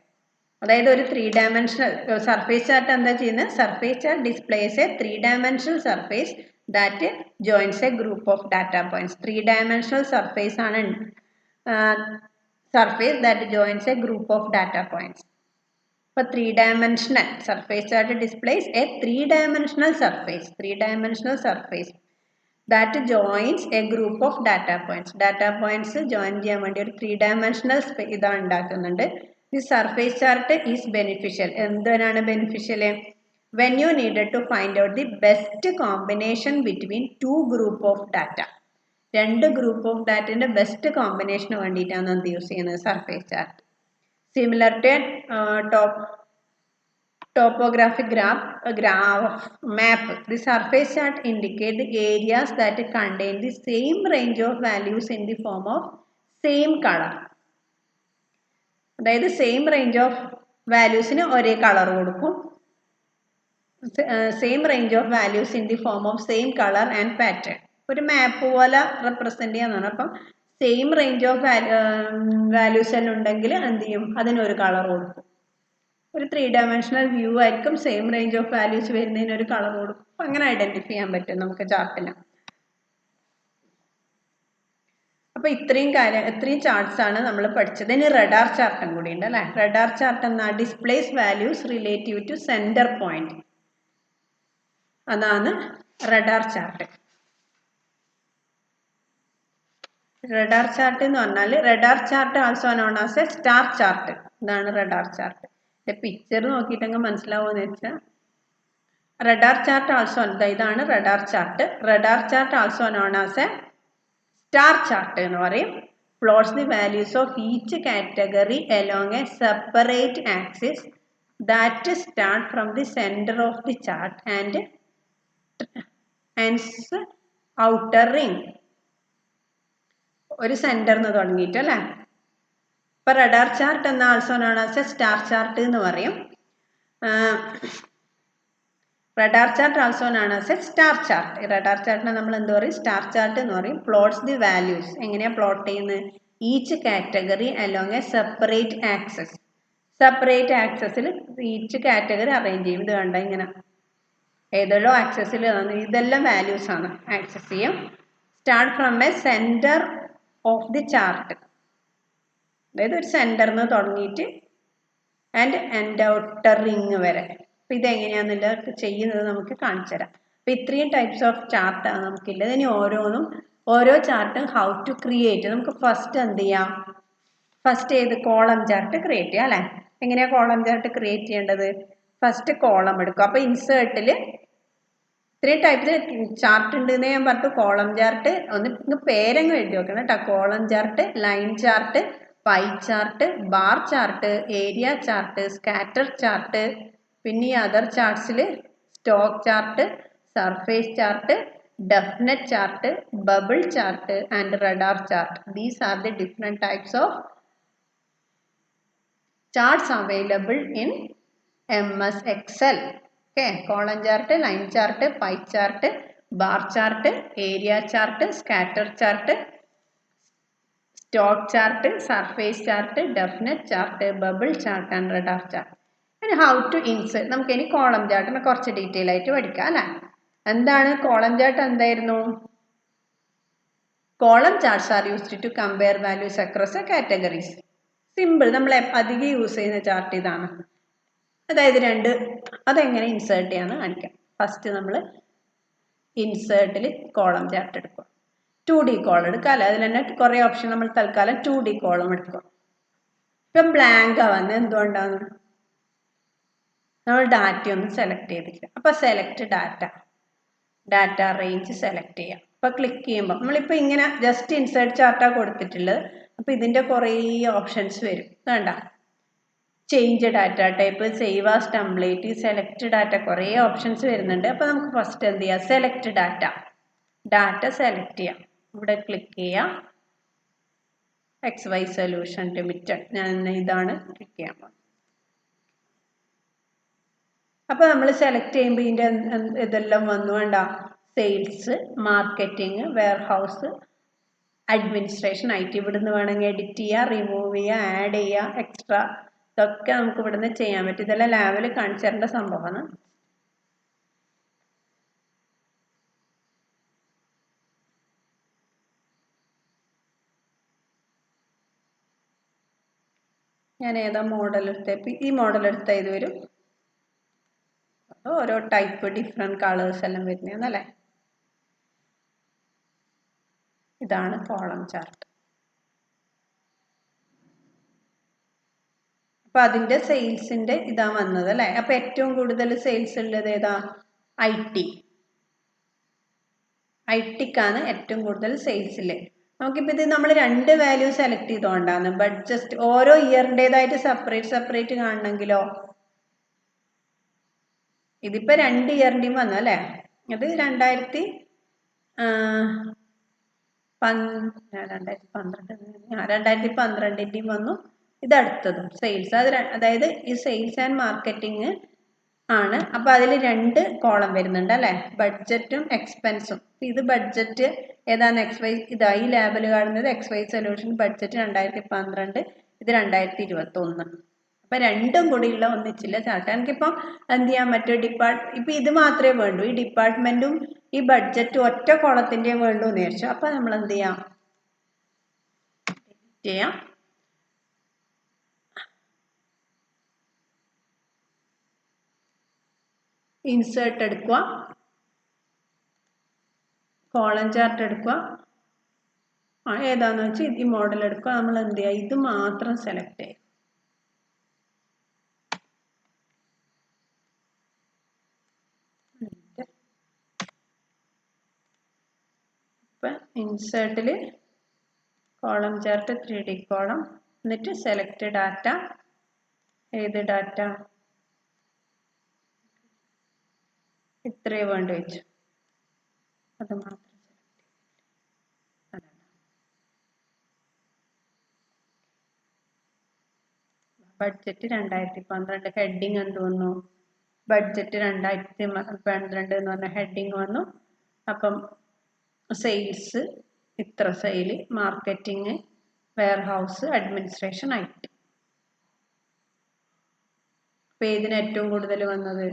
Speaker 1: അതായത് ഒരു 3 ഡയമെൻഷണൽ സർഫേസ് ചാർട്ട് എന്താ ചെയ്യുന്നത്? Surface chart displays a 3 dimensional surface that joins a group of data points. 3 dimensional surface ആണ് surface that joins a group of data points. ഇപ്പോൾ 3 dimensional surface chart displays a 3 dimensional surface that joins a group of data points. Data points join ചെയ്യാൻ വേണ്ടി ഒരു 3 ഡയമെൻഷണൽ ഇതാണ് ഉണ്ടാക്കുന്നുണ്ട്. The surface chart is beneficial. എന്തിനാണ് beneficial? When you needed to find out the best combination between two group of data. രണ്ട് ഗ്രൂപ്പ് ഓഫ് ഡാറ്റയുടെ ബെസ്റ്റ് കോമ്പിനേഷന് വേണ്ടിയിട്ടാണ് എന്ത് യൂസ് ചെയ്യുന്നത്? Surface chart. Similar to topographic graph map. The surface chart indicate the areas that contain the same range of values in the form of same color. അതായത് സെയിം റേഞ്ച് ഓഫ് വാല്യൂസിന് ഒരേ കളർ കൊടുക്കും. Same range of values in the form of same colour and pattern. ഒരു മാപ്പ് പോലെ റെപ്രസെന്റ് ചെയ്യാന്നാണ്. അപ്പം സെയിം റേഞ്ച് ഓഫ് വാല്യൂസ് എല്ലാം ഉണ്ടെങ്കിൽ എന്ത് ചെയ്യും? അതിനൊരു കളർ കൊടുക്കും. ഒരു 3 ഡയമെൻഷണൽ വ്യൂ ആയിരിക്കും, സെയിം റേഞ്ച് ഓഫ് വാല്യൂസ് വരുന്നതിന് ഒരു കളർ കൊടുക്കും. അങ്ങനെ ഐഡന്റിഫൈ ചെയ്യാൻ പറ്റും നമുക്ക് ചാർട്ടിന്. അപ്പോൾ ഇത്രയും ചാർട്ട്സ് ആണ് നമ്മൾ പഠിച്ചത്. ഇനി റഡാർ ചാർട്ടും കൂടി ഉണ്ട് അല്ലേ? റഡാർ ചാർട്ട് എന്നാ displays values relative to centre point. അതാണ് റഡാർ ചാർട്ട്. റഡാർ ചാർട്ട് എന്ന് പറഞ്ഞാൽ radar chart also known as a star chart. ഇതാണ് റഡാർ ചാർട്ട്. പിക്ചർ നോക്കിയിട്ടെങ്കിൽ മനസ്സിലാവുമെന്ന് വെച്ചാൽ റഡാർ ചാർട്ട് ആൾസോ ഇതാണ് radar chart. Radar chart also known as a star chart എന്ന് പറയും. Plots the values of each category along a separate axis that start from the centre of the chart and outer ring. ഒരു സെന്ററിന്ന് തുടങ്ങിയിട്ട് അല്ലേ? ഇപ്പൊ റഡാർ ചാർട്ട് എന്ന also known as a star chart എന്ന് പറയും. Radar chart also known as a star chart. Radar ചാർട്ടിനെ നമ്മൾ എന്ത് പറയും? സ്റ്റാർ ചാർട്ട് എന്ന് പറയും. Plots the values. എങ്ങനെയാണ് പ്ലോട്ട് ചെയ്യുന്നത്? Each category along a separate axis. Separate ആക്സസിൽ ഈച്ച് കാറ്റഗറി അറേഞ്ച് ചെയ്യും. ഇത് കണ്ട ഇങ്ങനെ ഏതെല്ലോ ആക്സസിൽ ഇതെല്ലാം വാല്യൂസ് ആണ് ആക്സസ് ചെയ്യും. Start from A centre of the chart. അതായത് ഒരു സെന്ററിന്ന് തുടങ്ങിയിട്ട് ആൻഡ് ഔട്ടർ റിംഗ് വരെ. അപ്പം ഇതെങ്ങനെയാണെന്നുള്ള ചെയ്യുന്നത് നമുക്ക് കാണിച്ചു തരാം. അപ്പം ഇത്രയും ടൈപ്സ് ഓഫ് ചാർട്ടാണ് നമുക്കുള്ളത്. ഇനി ഓരോ ചാർട്ടും ഹൗ ടു ക്രിയേറ്റ്. നമുക്ക് ഫസ്റ്റ് എന്ത് ചെയ്യാം? ഫസ്റ്റ് ഏത് കോളം ചാർട്ട് ക്രിയേറ്റ് ചെയ്യാം അല്ലേ? എങ്ങനെയാണ് കോളം ചാർട്ട് ക്രിയേറ്റ് ചെയ്യേണ്ടത്? ഫസ്റ്റ് കോളം എടുക്കും. അപ്പോൾ ഇൻസേർട്ടിൽ ഇത്രയും ടൈപ്പിൽ ചാർട്ട് ഉണ്ടെന്ന് ഞാൻ പറഞ്ഞു. കോളം ചാർട്ട് ഒന്ന് പേരങ്ങ് എഴുതി വെക്കണം കേട്ടോ. Column chart, line chart, pie chart, bar chart, area chart, scatter chart, പിന്നെ ഈ അതർ ചാർട്ട്സിൽ stock chart, surface chart, definite chart, bubble chart and radar chart. These are the different types of charts available in MS Excel. Okay, column chart, line chart, pie chart, bar chart, area chart, scatter chart, stock chart, surface chart, definite chart, bubble chart and radar chart. And how to insert. നമുക്ക് ഇനി column chart കുറച്ച് ഡീറ്റെയിൽ ആയിട്ട് പഠിക്കാം അല്ലേ? എന്താണ് column chart? എന്തായിരുന്നു? Column charts are used to compare values across categories. Simple, നമ്മൾ അധികം യൂസ് ചെയ്യുന്ന ചാർട്ട് ഇതാണ്. അതായത് അതെങ്ങനെ ഇൻസേർട്ട് ചെയ്യാന്ന് കാണിക്കാം. ഫസ്റ്റ് നമ്മൾ ഇൻസേർട്ടിൽ കോളം ചാർട്ട് എടുക്കുക. 2D കോളം എടുക്കുക അല്ല, അതിൽ തന്നെ കുറേ ഓപ്ഷൻ. നമ്മൾ തൽക്കാലം 2D കോളം എടുക്കുക. ഇപ്പം ബ്ലാങ്ക് വന്ന് എന്തുകൊണ്ടാണ്? നമ്മൾ ഡാറ്റ ഒന്നും സെലക്ട് ചെയ്തില്ല. അപ്പം സെലക്ട് ഡാറ്റ റേഞ്ച് സെലക്ട് ചെയ്യാം. അപ്പോൾ ക്ലിക്ക് ചെയ്യുമ്പോൾ നമ്മളിപ്പോൾ ഇങ്ങനെ ജസ്റ്റ് ഇൻസേർട്ട് ചാർട്ടാണ് കൊടുത്തിട്ടുള്ളത്. അപ്പോൾ ഇതിൻ്റെ കുറേ ഓപ്ഷൻസ് വരും. വേണ്ട, change data type, save as template, select data, കുറേ ഓപ്ഷൻസ് വരുന്നുണ്ട്. അപ്പോൾ നമുക്ക് ഫസ്റ്റ് എന്ത് ചെയ്യാം, സെലക്ട് ഡാറ്റ സെലക്ട് ചെയ്യാം. ഇവിടെ ക്ലിക്ക് ചെയ്യാം, XY സൊല്യൂഷൻ ലിമിറ്റഡ്, ഞാൻ ഇതാണ് ക്ലിക്ക് ചെയ്യാൻ പോകുന്നത്. അപ്പോൾ നമ്മൾ സെലക്ട് ചെയ്യുമ്പോൾ ഇതിൻ്റെ ഇതെല്ലാം വന്നു. വേണ്ട, sales, marketing, warehouse, administration, IT. ഇവിടുന്ന് വേണമെങ്കിൽ എഡിറ്റ് ചെയ്യുക, റിമൂവ് ചെയ്യുക, ആഡ് ചെയ്യുക, എക്സ്ട്രാ, ഇതൊക്കെ നമുക്ക് ഇവിടുന്ന് ചെയ്യാൻ പറ്റും. ഇതെല്ലാം ലാബിൽ കാണിച്ചു തരേണ്ട സംഭവമാണ്. ഞാൻ ഏതാ മോഡൽ എടുത്തപ്പോൾ ഈ മോഡൽ എടുത്താൽ ഇത് വരും. ഓരോ ടൈപ്പ് ഡിഫറെൻറ്റ് കളേഴ്സ് എല്ലാം വരുന്നതെന്നല്ലേ. ഇതാണ് കോളം ചാർട്ട്. അപ്പം അതിൻ്റെ സെയിൽസിൻ്റെ ഇതാ വന്നത് അല്ലേ. അപ്പം ഏറ്റവും കൂടുതൽ സെയിൽസ് ഉള്ളത് ഏതാ, ഐടിക്കാണ് ഏറ്റവും കൂടുതൽ സെയിൽസില്ലേ. നമുക്കിപ്പോൾ ഇത് നമ്മൾ 2 വാല്യൂ സെലക്ട് ചെയ്തുകൊണ്ടാണ്. ബഡ്ജറ്റ് ഓരോ ഇയറിൻ്റെതായിട്ട് സെപ്പറേറ്റ് കാണണമെങ്കിലോ, ഇതിപ്പോൾ 2 ഇയറിൻ്റെയും വന്നു അല്ലേ. അത് 2012-ൻ്റെയും വന്നു. ഇതടുത്തതും സെയിൽസ്, അതായത് ഈ സെയിൽസ് ആൻഡ് മാർക്കറ്റിംഗ് ആണ്. അപ്പോൾ അതിൽ 2 കോളം വരുന്നുണ്ട് അല്ലേ, ബഡ്ജറ്റും എക്സ്പെൻസും. ഇത് ബഡ്ജറ്റ് ഏതാണ്, XY, ഇതായി ലാബിൽ കാണുന്നത് XY സൊല്യൂഷൻ ബഡ്ജറ്റ് 2012, ഇത് 2021. അപ്പം രണ്ടും കൂടിയുള്ള ഒന്നിച്ചില്ല ചാർട്ട്. എനിക്കിപ്പോൾ എന്ത് ചെയ്യാൻ പറ്റും, ഇപ്പം ഇത് മാത്രമേ വേണ്ടൂ, ഈ ഡിപ്പാർട്ട്മെൻറ്റും ഈ ബഡ്ജറ്റും ഒറ്റ കോളത്തിൻ്റെയും വേണ്ടൂ എന്ന് വിചാരിച്ചു. അപ്പം നമ്മൾ എന്ത് ചെയ്യാം, ഇൻസേർട്ട് എടുക്കുക, കോളം ചാർട്ട് എടുക്കുക, ഏതാന്ന് വെച്ചാൽ ഈ മോഡൽ എടുക്കുക. നമ്മൾ എന്ത് ചെയ്യുക, ഇത് മാത്രം സെലക്ട് ചെയ്യുക. ഇപ്പം ഇൻസേർട്ടിൽ കോളം ചാർട്ട് 3D കോളം, എന്നിട്ട് സെലക്ട് ഡാറ്റ, ഏത് ഡാറ്റ, ഇത്രയും വേണ്ടി വെച്ചു, അത് മാത്രം ബഡ്ജറ്റ് 2012, ഹെഡിങ് എന്ത് വന്നു, ബഡ്ജറ്റ് 2012 എന്ന് പറഞ്ഞ ഹെഡിങ് വന്നു. അപ്പം സെയിൽസ് ഇത്ര sale, marketing, warehouse, administration, IT. അപ്പോൾ ഇതിന് ഏറ്റവും കൂടുതൽ വന്നത്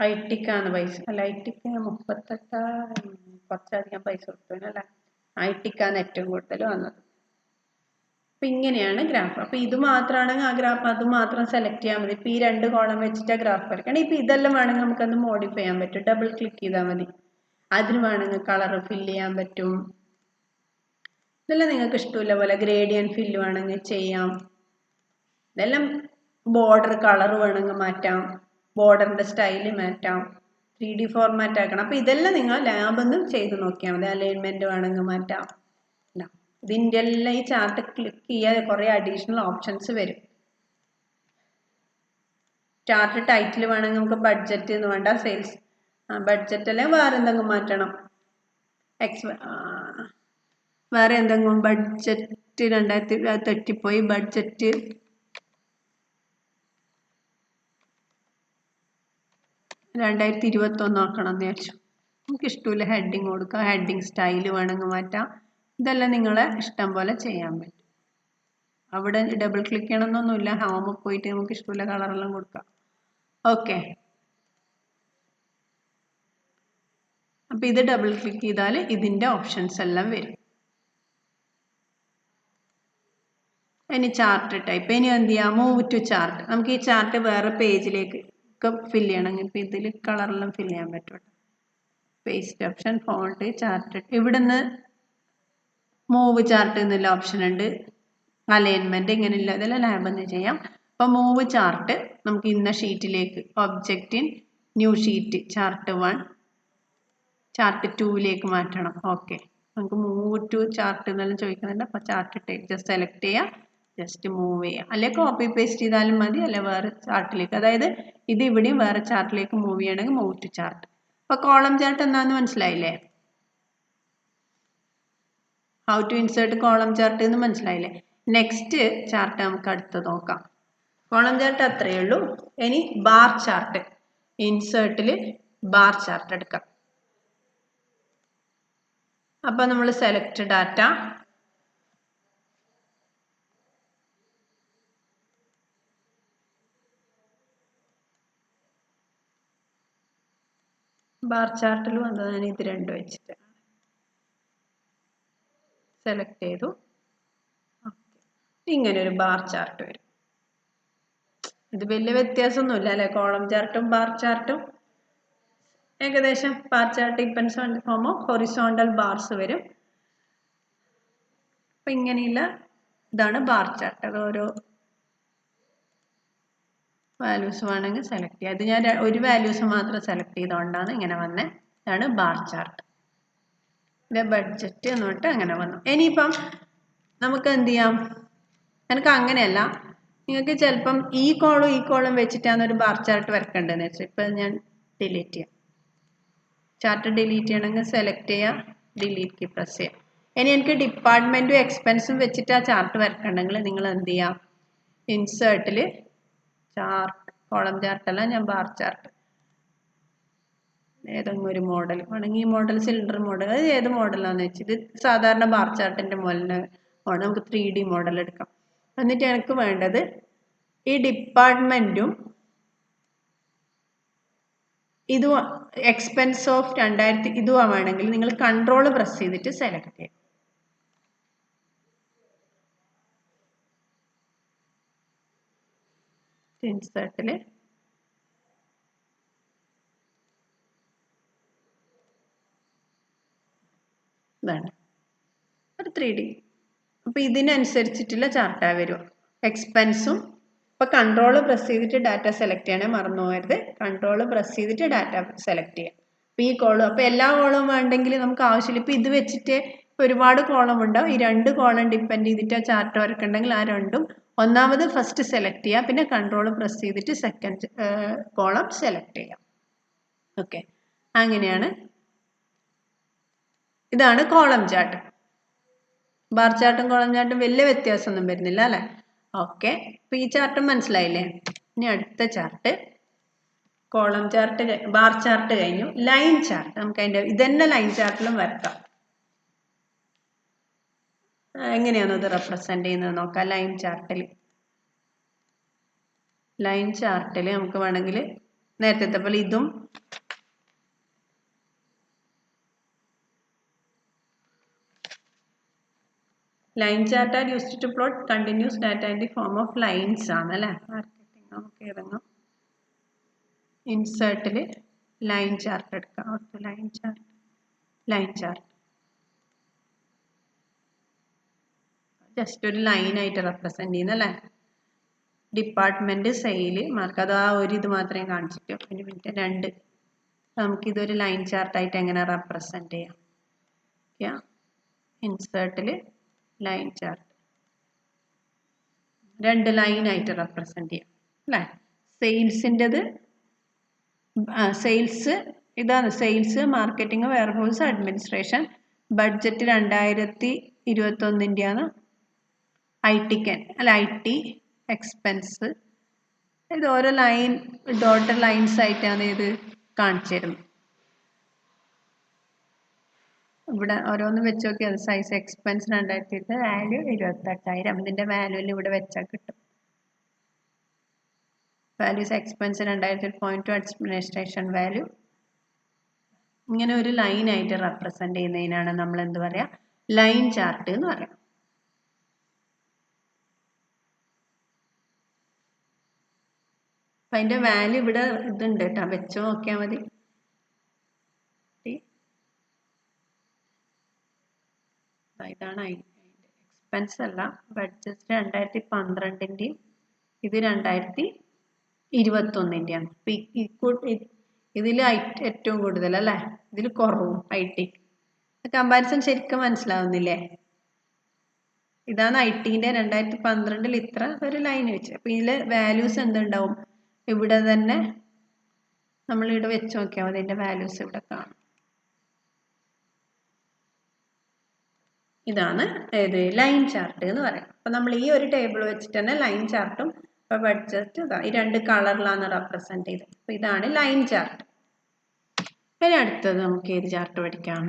Speaker 1: ITക്കാണ് പൈസ അല്ല, ITക്ക് 38, കുറച്ചധികം പൈസ കൊടുത്തല്ലേ, ITക്കാണ് ഏറ്റവും കൂടുതൽ വന്നത്. അപ്പം ഇങ്ങനെയാണ് ഗ്രാഫ്. അപ്പോൾ ഇത് മാത്രമാണെങ്കിൽ ആ ഗ്രാഫ് അത് മാത്രം സെലക്ട് ചെയ്യാൻ മതി. ഇപ്പോൾ ഈ 2 കോളം വെച്ചിട്ട് ഗ്രാഫ് വരയ്ക്കണം. ഇപ്പോൾ ഇതെല്ലാം വേണമെങ്കിൽ നമുക്കത് മോഡിഫൈ ചെയ്യാൻ പറ്റും, ഡബിൾ ക്ലിക്ക് ചെയ്താൽ മതി. അതിന് വേണമെങ്കിൽ കളർ ഫില്ല് ചെയ്യാൻ പറ്റും. ഇതെല്ലാം നിങ്ങൾക്ക് ഇഷ്ടമില്ല പോലെ ഗ്രേഡിയൻറ്റ് ഫില്ല് വേണമെങ്കിൽ ചെയ്യാം. ഇതെല്ലാം ബോർഡർ കളർ വേണമെങ്കിൽ മാറ്റാം, ബോർഡറിൻ്റെ സ്റ്റൈല് മാറ്റാം, 3D ഫോർമാറ്റ് ആക്കണം. അപ്പോൾ ഇതെല്ലാം നിങ്ങൾ ലാബിൽ നിന്ന് ചെയ്ത് നോക്കിയാൽ മതി. അലൈൻമെൻറ്റ് വേണമെങ്കിൽ മാറ്റാം. ഇതിൻ്റെ എല്ലാം ഈ ചാർട്ട് ക്ലിക്ക് ചെയ്യാൻ കുറേ അഡീഷണൽ ഓപ്ഷൻസ് വരും. ചാർട്ട് ടൈറ്റിൽ വേണമെങ്കിൽ നമുക്ക് ബഡ്ജറ്റ് എന്ന് വേണ്ട, സെയിൽസ്, ബഡ്ജറ്റ് അല്ലെങ്കിൽ വേറെ എന്തെങ്കിലും മാറ്റണം, വേറെ എന്തെങ്കിലും ബഡ്ജറ്റ് 2000 തെറ്റിപ്പോയി, ബഡ്ജറ്റ് 2021 ആക്കണം എന്ന് വിചാരിച്ചു. നമുക്ക് ഇഷ്ടമില്ല ഹെഡിങ് കൊടുക്കാം, ഹെഡിങ് സ്റ്റൈല് വേണമെങ്കിൽ മാറ്റാം. ഇതെല്ലാം നിങ്ങളെ ഇഷ്ടം പോലെ ചെയ്യാൻ പറ്റും. അവിടെ ഡബിൾ ക്ലിക്ക് ചെയ്യണമെന്നൊന്നുമില്ല, ഹോമിൽ പോയിട്ട് നമുക്ക് ഇഷ്ടമുള്ള കളറെല്ലാം കൊടുക്കാം. ഓക്കെ, അപ്പം ഇത് ഡബിൾ ക്ലിക്ക് ചെയ്താൽ ഇതിൻ്റെ ഓപ്ഷൻസ് എല്ലാം വരും. ഇനി ചാർട്ട് ടൈപ്പ്, ഇനി എന്ത് ചെയ്യാം, മൂവ് ടു ചാർട്ട്. നമുക്ക് ഈ ചാർട്ട് വേറെ പേജിലേക്ക് ഒക്കെ ഫില്ല് ചെയ്യണമെങ്കിൽ ഇപ്പോൾ ഇതിൽ കളറെല്ലാം ഫില്ല് ചെയ്യാൻ പറ്റും. പേസ്റ്റ് ഓപ്ഷൻ, ഫോണ്ട്, ചാർട്ട്, ഇവിടുന്ന് മൂവ് ചാർട്ട് എന്നുള്ള ഓപ്ഷൻ ഉണ്ട്, അലൈൻമെൻറ്റ്, ഇങ്ങനെയില്ല, ഇതെല്ലാം ലാബിൽ നിന്ന് ചെയ്യാം. അപ്പോൾ മൂവ് ചാർട്ട് നമുക്ക് ഇന്ന ഷീറ്റിലേക്ക്, object in new sheet, chart 1, chart 2ലേക്ക് മാറ്റണം. ഓക്കെ, നമുക്ക് മൂവ് ടു ചാർട്ട് എന്നെല്ലാം ചോദിക്കുന്നുണ്ട്. അപ്പോൾ ചാർട്ട് ജസ്റ്റ് സെലക്ട് ചെയ്യുക, ജസ്റ്റ് മൂവ് ചെയ്യുക. അല്ലെങ്കിൽ കോപ്പി പേസ്റ്റ് ചെയ്താലും മതി, അല്ലെ വേറെ ചാർട്ടിലേക്ക്, അതായത് ഇത് ഇവിടെയും വേറെ ചാർട്ടിലേക്ക് മൂവ് ചെയ്യണമെങ്കിൽ മൂവ് ടു ചാർട്ട്. അപ്പോൾ കോളം ചാർട്ട് എന്താണെന്ന് മനസ്സിലായില്ലേ? How to insert column chart എന്ന് മനസ്സിലായില്ലേ? നെക്സ്റ്റ് ചാർട്ട് നമുക്ക് അടുത്ത് നോക്കാം. കോളം ചാർട്ട് അത്രയേ ഉള്ളൂ. ഇനി ബാർ ചാർട്ട്. ഇൻസേർട്ടിൽ ബാർ ചാർട്ട് എടുക്കാം. അപ്പോൾ നമ്മൾ സെലക്ട് ഡാറ്റ, ബാർ ചാർട്ടിൽ വന്നത് ഞാൻ ഇത് രണ്ടും വെച്ചിട്ട് സെലക്ട് ചെയ്തു. ഇങ്ങനെ ഒരു ബാർ ചാർട്ട് വരും. ഇത് വലിയ വ്യത്യാസമൊന്നുമില്ല അല്ലെ? കോളം ചാർട്ടും ബാർ ചാർട്ടും ഏകദേശം. Bar chart depends on the form of horizontal bars വരും. അപ്പം ഇങ്ങനെയുള്ള ഇതാണ് ബാർ ചാർട്ട്. അത് ഓരോ വാല്യൂസ് വേണമെങ്കിൽ സെലക്ട് ചെയ്യുക. അത് ഞാൻ ഒരു വാല്യൂസ് മാത്രം സെലക്ട് ചെയ്തുകൊണ്ടാണ് ഇങ്ങനെ വന്നത്. ഇതാണ് ബാർ ചാർട്ട്. ഇതിൻ്റെ ബഡ്ജറ്റ് എന്നിട്ട് അങ്ങനെ വന്നു. ഇനിയിപ്പം നമുക്ക് എന്ത് ചെയ്യാം? എനിക്ക് അങ്ങനെയല്ല, നിങ്ങൾക്ക് ചിലപ്പം ഈ കോളം വെച്ചിട്ടാണ് ഒരു ബാർ ചാർട്ട് വരക്കേണ്ടതെന്ന് വെച്ചാൽ ഇപ്പം ഞാൻ ഡിലീറ്റ് ചെയ്യാം. ചാർട്ട് ഡിലീറ്റ് ചെയ്യണമെങ്കിൽ സെലക്ട് ചെയ്യുക, ഡിലീറ്റ് കീ പ്രസ് ചെയ്യാം. ഇനി എനിക്ക് ഡിപ്പാർട്ട്മെൻറ്റും എക്സ്പെൻസും വെച്ചിട്ട് ആ ചാർട്ട് വരക്കണമെങ്കിൽ നിങ്ങൾ എന്ത് ചെയ്യാം? ഇൻസേർട്ടിൽ ചാർട്ട്, കോളം ചാർട്ടല്ല, ഞാൻ ബാർ ചാർട്ട്, ഏതെങ്കിലും ഒരു മോഡൽ വേണമെങ്കിൽ ഈ മോഡൽ സിലിണ്ടർ മോഡൽ, അത് ഏത് മോഡലാണെന്ന് വെച്ചാൽ ഇത് സാധാരണ ബാർ ചാർട്ടിൻ്റെ മോഡലിന് നമുക്ക് 3D മോഡൽ എടുക്കാം. എന്നിട്ട് എനിക്ക് വേണ്ടത് ഈ ഡിപ്പാർട്ട്മെൻറ്റും ഇതും എക്സ്പെൻസ് ഓഫ് 2000 ഇതും വേണമെങ്കിൽ നിങ്ങൾ കൺട്രോൾ പ്രസ് ചെയ്തിട്ട് സെലക്ട് ചെയ്യാം. ഇൻസേർട്ടിൽ ഇതാണ് ഒരു 3D. അപ്പോൾ ഇതിനനുസരിച്ചിട്ടുള്ള ചാർട്ടാ വരും. എക്സ്പെൻസും ഇപ്പോൾ കൺട്രോൾ പ്രസ് ചെയ്തിട്ട് ഡാറ്റ സെലക്ട് ചെയ്യണേ മറന്നു പോകരുത്. കൺട്രോൾ പ്രസ് ചെയ്തിട്ട് ഡാറ്റ സെലക്ട് ചെയ്യാം. അപ്പോൾ ഈ കോളം, അപ്പോൾ എല്ലാ കോളവും വേണ്ടെങ്കിൽ നമുക്ക് ആവശ്യമില്ല. ഇപ്പോൾ ഇത് വെച്ചിട്ട് ഒരുപാട് കോളം ഉണ്ടാവും. ഈ 2 കോളം ഡിപ്പെൻഡ് ചെയ്തിട്ട് ആ ചാർട്ട് വരക്കുണ്ടെങ്കിൽ ആ രണ്ടും ഒന്നാമത് ഫസ്റ്റ് സെലക്ട് ചെയ്യുക, പിന്നെ കൺട്രോൾ പ്രസ് ചെയ്തിട്ട് സെക്കൻഡ് കോളം സെലക്ട് ചെയ്യാം. ഓക്കെ, അങ്ങനെയാണ്. ഇതാണ് കോളം ചാർട്ട്. ബാർ ചാർട്ടും കോളം ചാർട്ടും വലിയ വ്യത്യാസമൊന്നും വരുന്നില്ല അല്ലേ? ഓക്കെ, അപ്പോൾ ഈ ചാർട്ടും മനസ്സിലായില്ലേ? ഇനി അടുത്ത chart, column chart, bar chart കഴിഞ്ഞു. ലൈൻ ചാർട്ട് നമുക്ക് അതിൻ്റെ ഇതന്നെ ലൈൻ ചാർട്ടിലും വരക്കാം. എങ്ങനെയാണ് അത് റെപ്രസെൻ്റ് ചെയ്യുന്നത് നോക്കാം. ലൈൻ ചാർട്ടിൽ നമുക്ക് വേണമെങ്കിൽ നേരത്തെ പോലെ ഇതും line chart are used to plot continuous data in the form of lines ആണ് അല്ലേ? മാർക്കറ്റിംഗ് നമുക്ക് ഇറങ്ങാം. ഇൻസേർട്ടിൽ ലൈൻ ചാർട്ട് എടുക്കാം. ലൈൻ ചാർട്ട് ജസ്റ്റ് ഒരു ലൈനായിട്ട് റെപ്രസെൻ്റ് ചെയ്യുന്നല്ലേ? ഡിപ്പാർട്ട്മെൻറ്റ്, സെയിൽ, മാർക്ക്, അത് ആ ഒരു ഇത് മാത്രമേ കാണിച്ചിട്ടു. ഒരു മിനിറ്റ്, 2 നമുക്കിതൊരു ലൈൻ ചാർട്ടായിട്ട് എങ്ങനെ റെപ്രസെൻ്റ് ചെയ്യാം? ഇൻസേർട്ടിൽ ലൈൻ ചാർട്ട് 2 ലൈനായിട്ട് റെപ്രസെൻ്റ് ചെയ്യാം അല്ലേ? സെയിൽസിൻ്റെത്, സെയിൽസ് ഇതാണ്. Sales, marketing, warehouse, administration. Budget 2021-ൻ്റെയാണ്. IT expense. ഇത് ഓരോ ലൈൻ ഡോട്ടഡ് ലൈൻസ് ആയിട്ടാണ് ഇത് കാണിച്ചു തരുന്നത്. ഇവിടെ ഓരോന്നും വെച്ച് നോക്കിയാൽ സൈസ് എക്സ്പെൻസ് 2000, വാല്യൂ 28,000. ഇതിൻ്റെ വാല്യൂവിൽ ഇവിടെ വെച്ചാൽ കിട്ടും. Values expense 2000.2 administration value. ഇങ്ങനെ ഒരു ലൈനായിട്ട് റെപ്രസെൻ്റ് ചെയ്യുന്നതിനാണ് നമ്മൾ എന്ത് പറയുക? ലൈൻ ചാർട്ട് എന്ന് പറയാം. അപ്പം അതിൻ്റെ വാല്യൂ ഇവിടെ ഇതുണ്ട് കേട്ടോ, വെച്ച് നോക്കിയാൽ മതി. ഇതാണ് എക്സ്പെൻസ് അല്ല, ബഡ്ജറ്റ് 2012-ൻ്റെയും ഇത് 2021-ൻ്റെയാണ്. ഇതിൽ ഏറ്റവും കൂടുതൽ അല്ലേ, ഇതിൽ കുറവും IT. കമ്പാരിസൺ ശരിക്കും മനസ്സിലാവുന്നില്ലേ? ഇതാണ് ITന്റെ 2012 ഇത്ര ഒരു ലൈൻ വെച്ച്. അപ്പൊ ഇതിലെ വാല്യൂസ് എന്തുണ്ടാവും? ഇവിടെ തന്നെ നമ്മൾ ഇവിടെ വെച്ച് നോക്കിയാൽ മതി. ഇതിന്റെ വാല്യൂസ് ഇവിടെ കാണും. ഇതാണ് ഏത് ലൈൻ ചാർട്ട് എന്ന് പറയാം. അപ്പൊ നമ്മൾ ഈ ഒരു ടേബിൾ വെച്ചിട്ട് തന്നെ ലൈൻ ചാർട്ടും ഇപ്പൊ ബഡ്ജറ്റ് ഈ രണ്ട് കളറിലാണ് റെപ്രസെന്റ് ചെയ്തത്. അപ്പൊ ഇതാണ് ലൈൻ ചാർട്ട്. ഇനി അടുത്തത് നമുക്ക് ഏത് ചാർട്ട് പഠിക്കാം?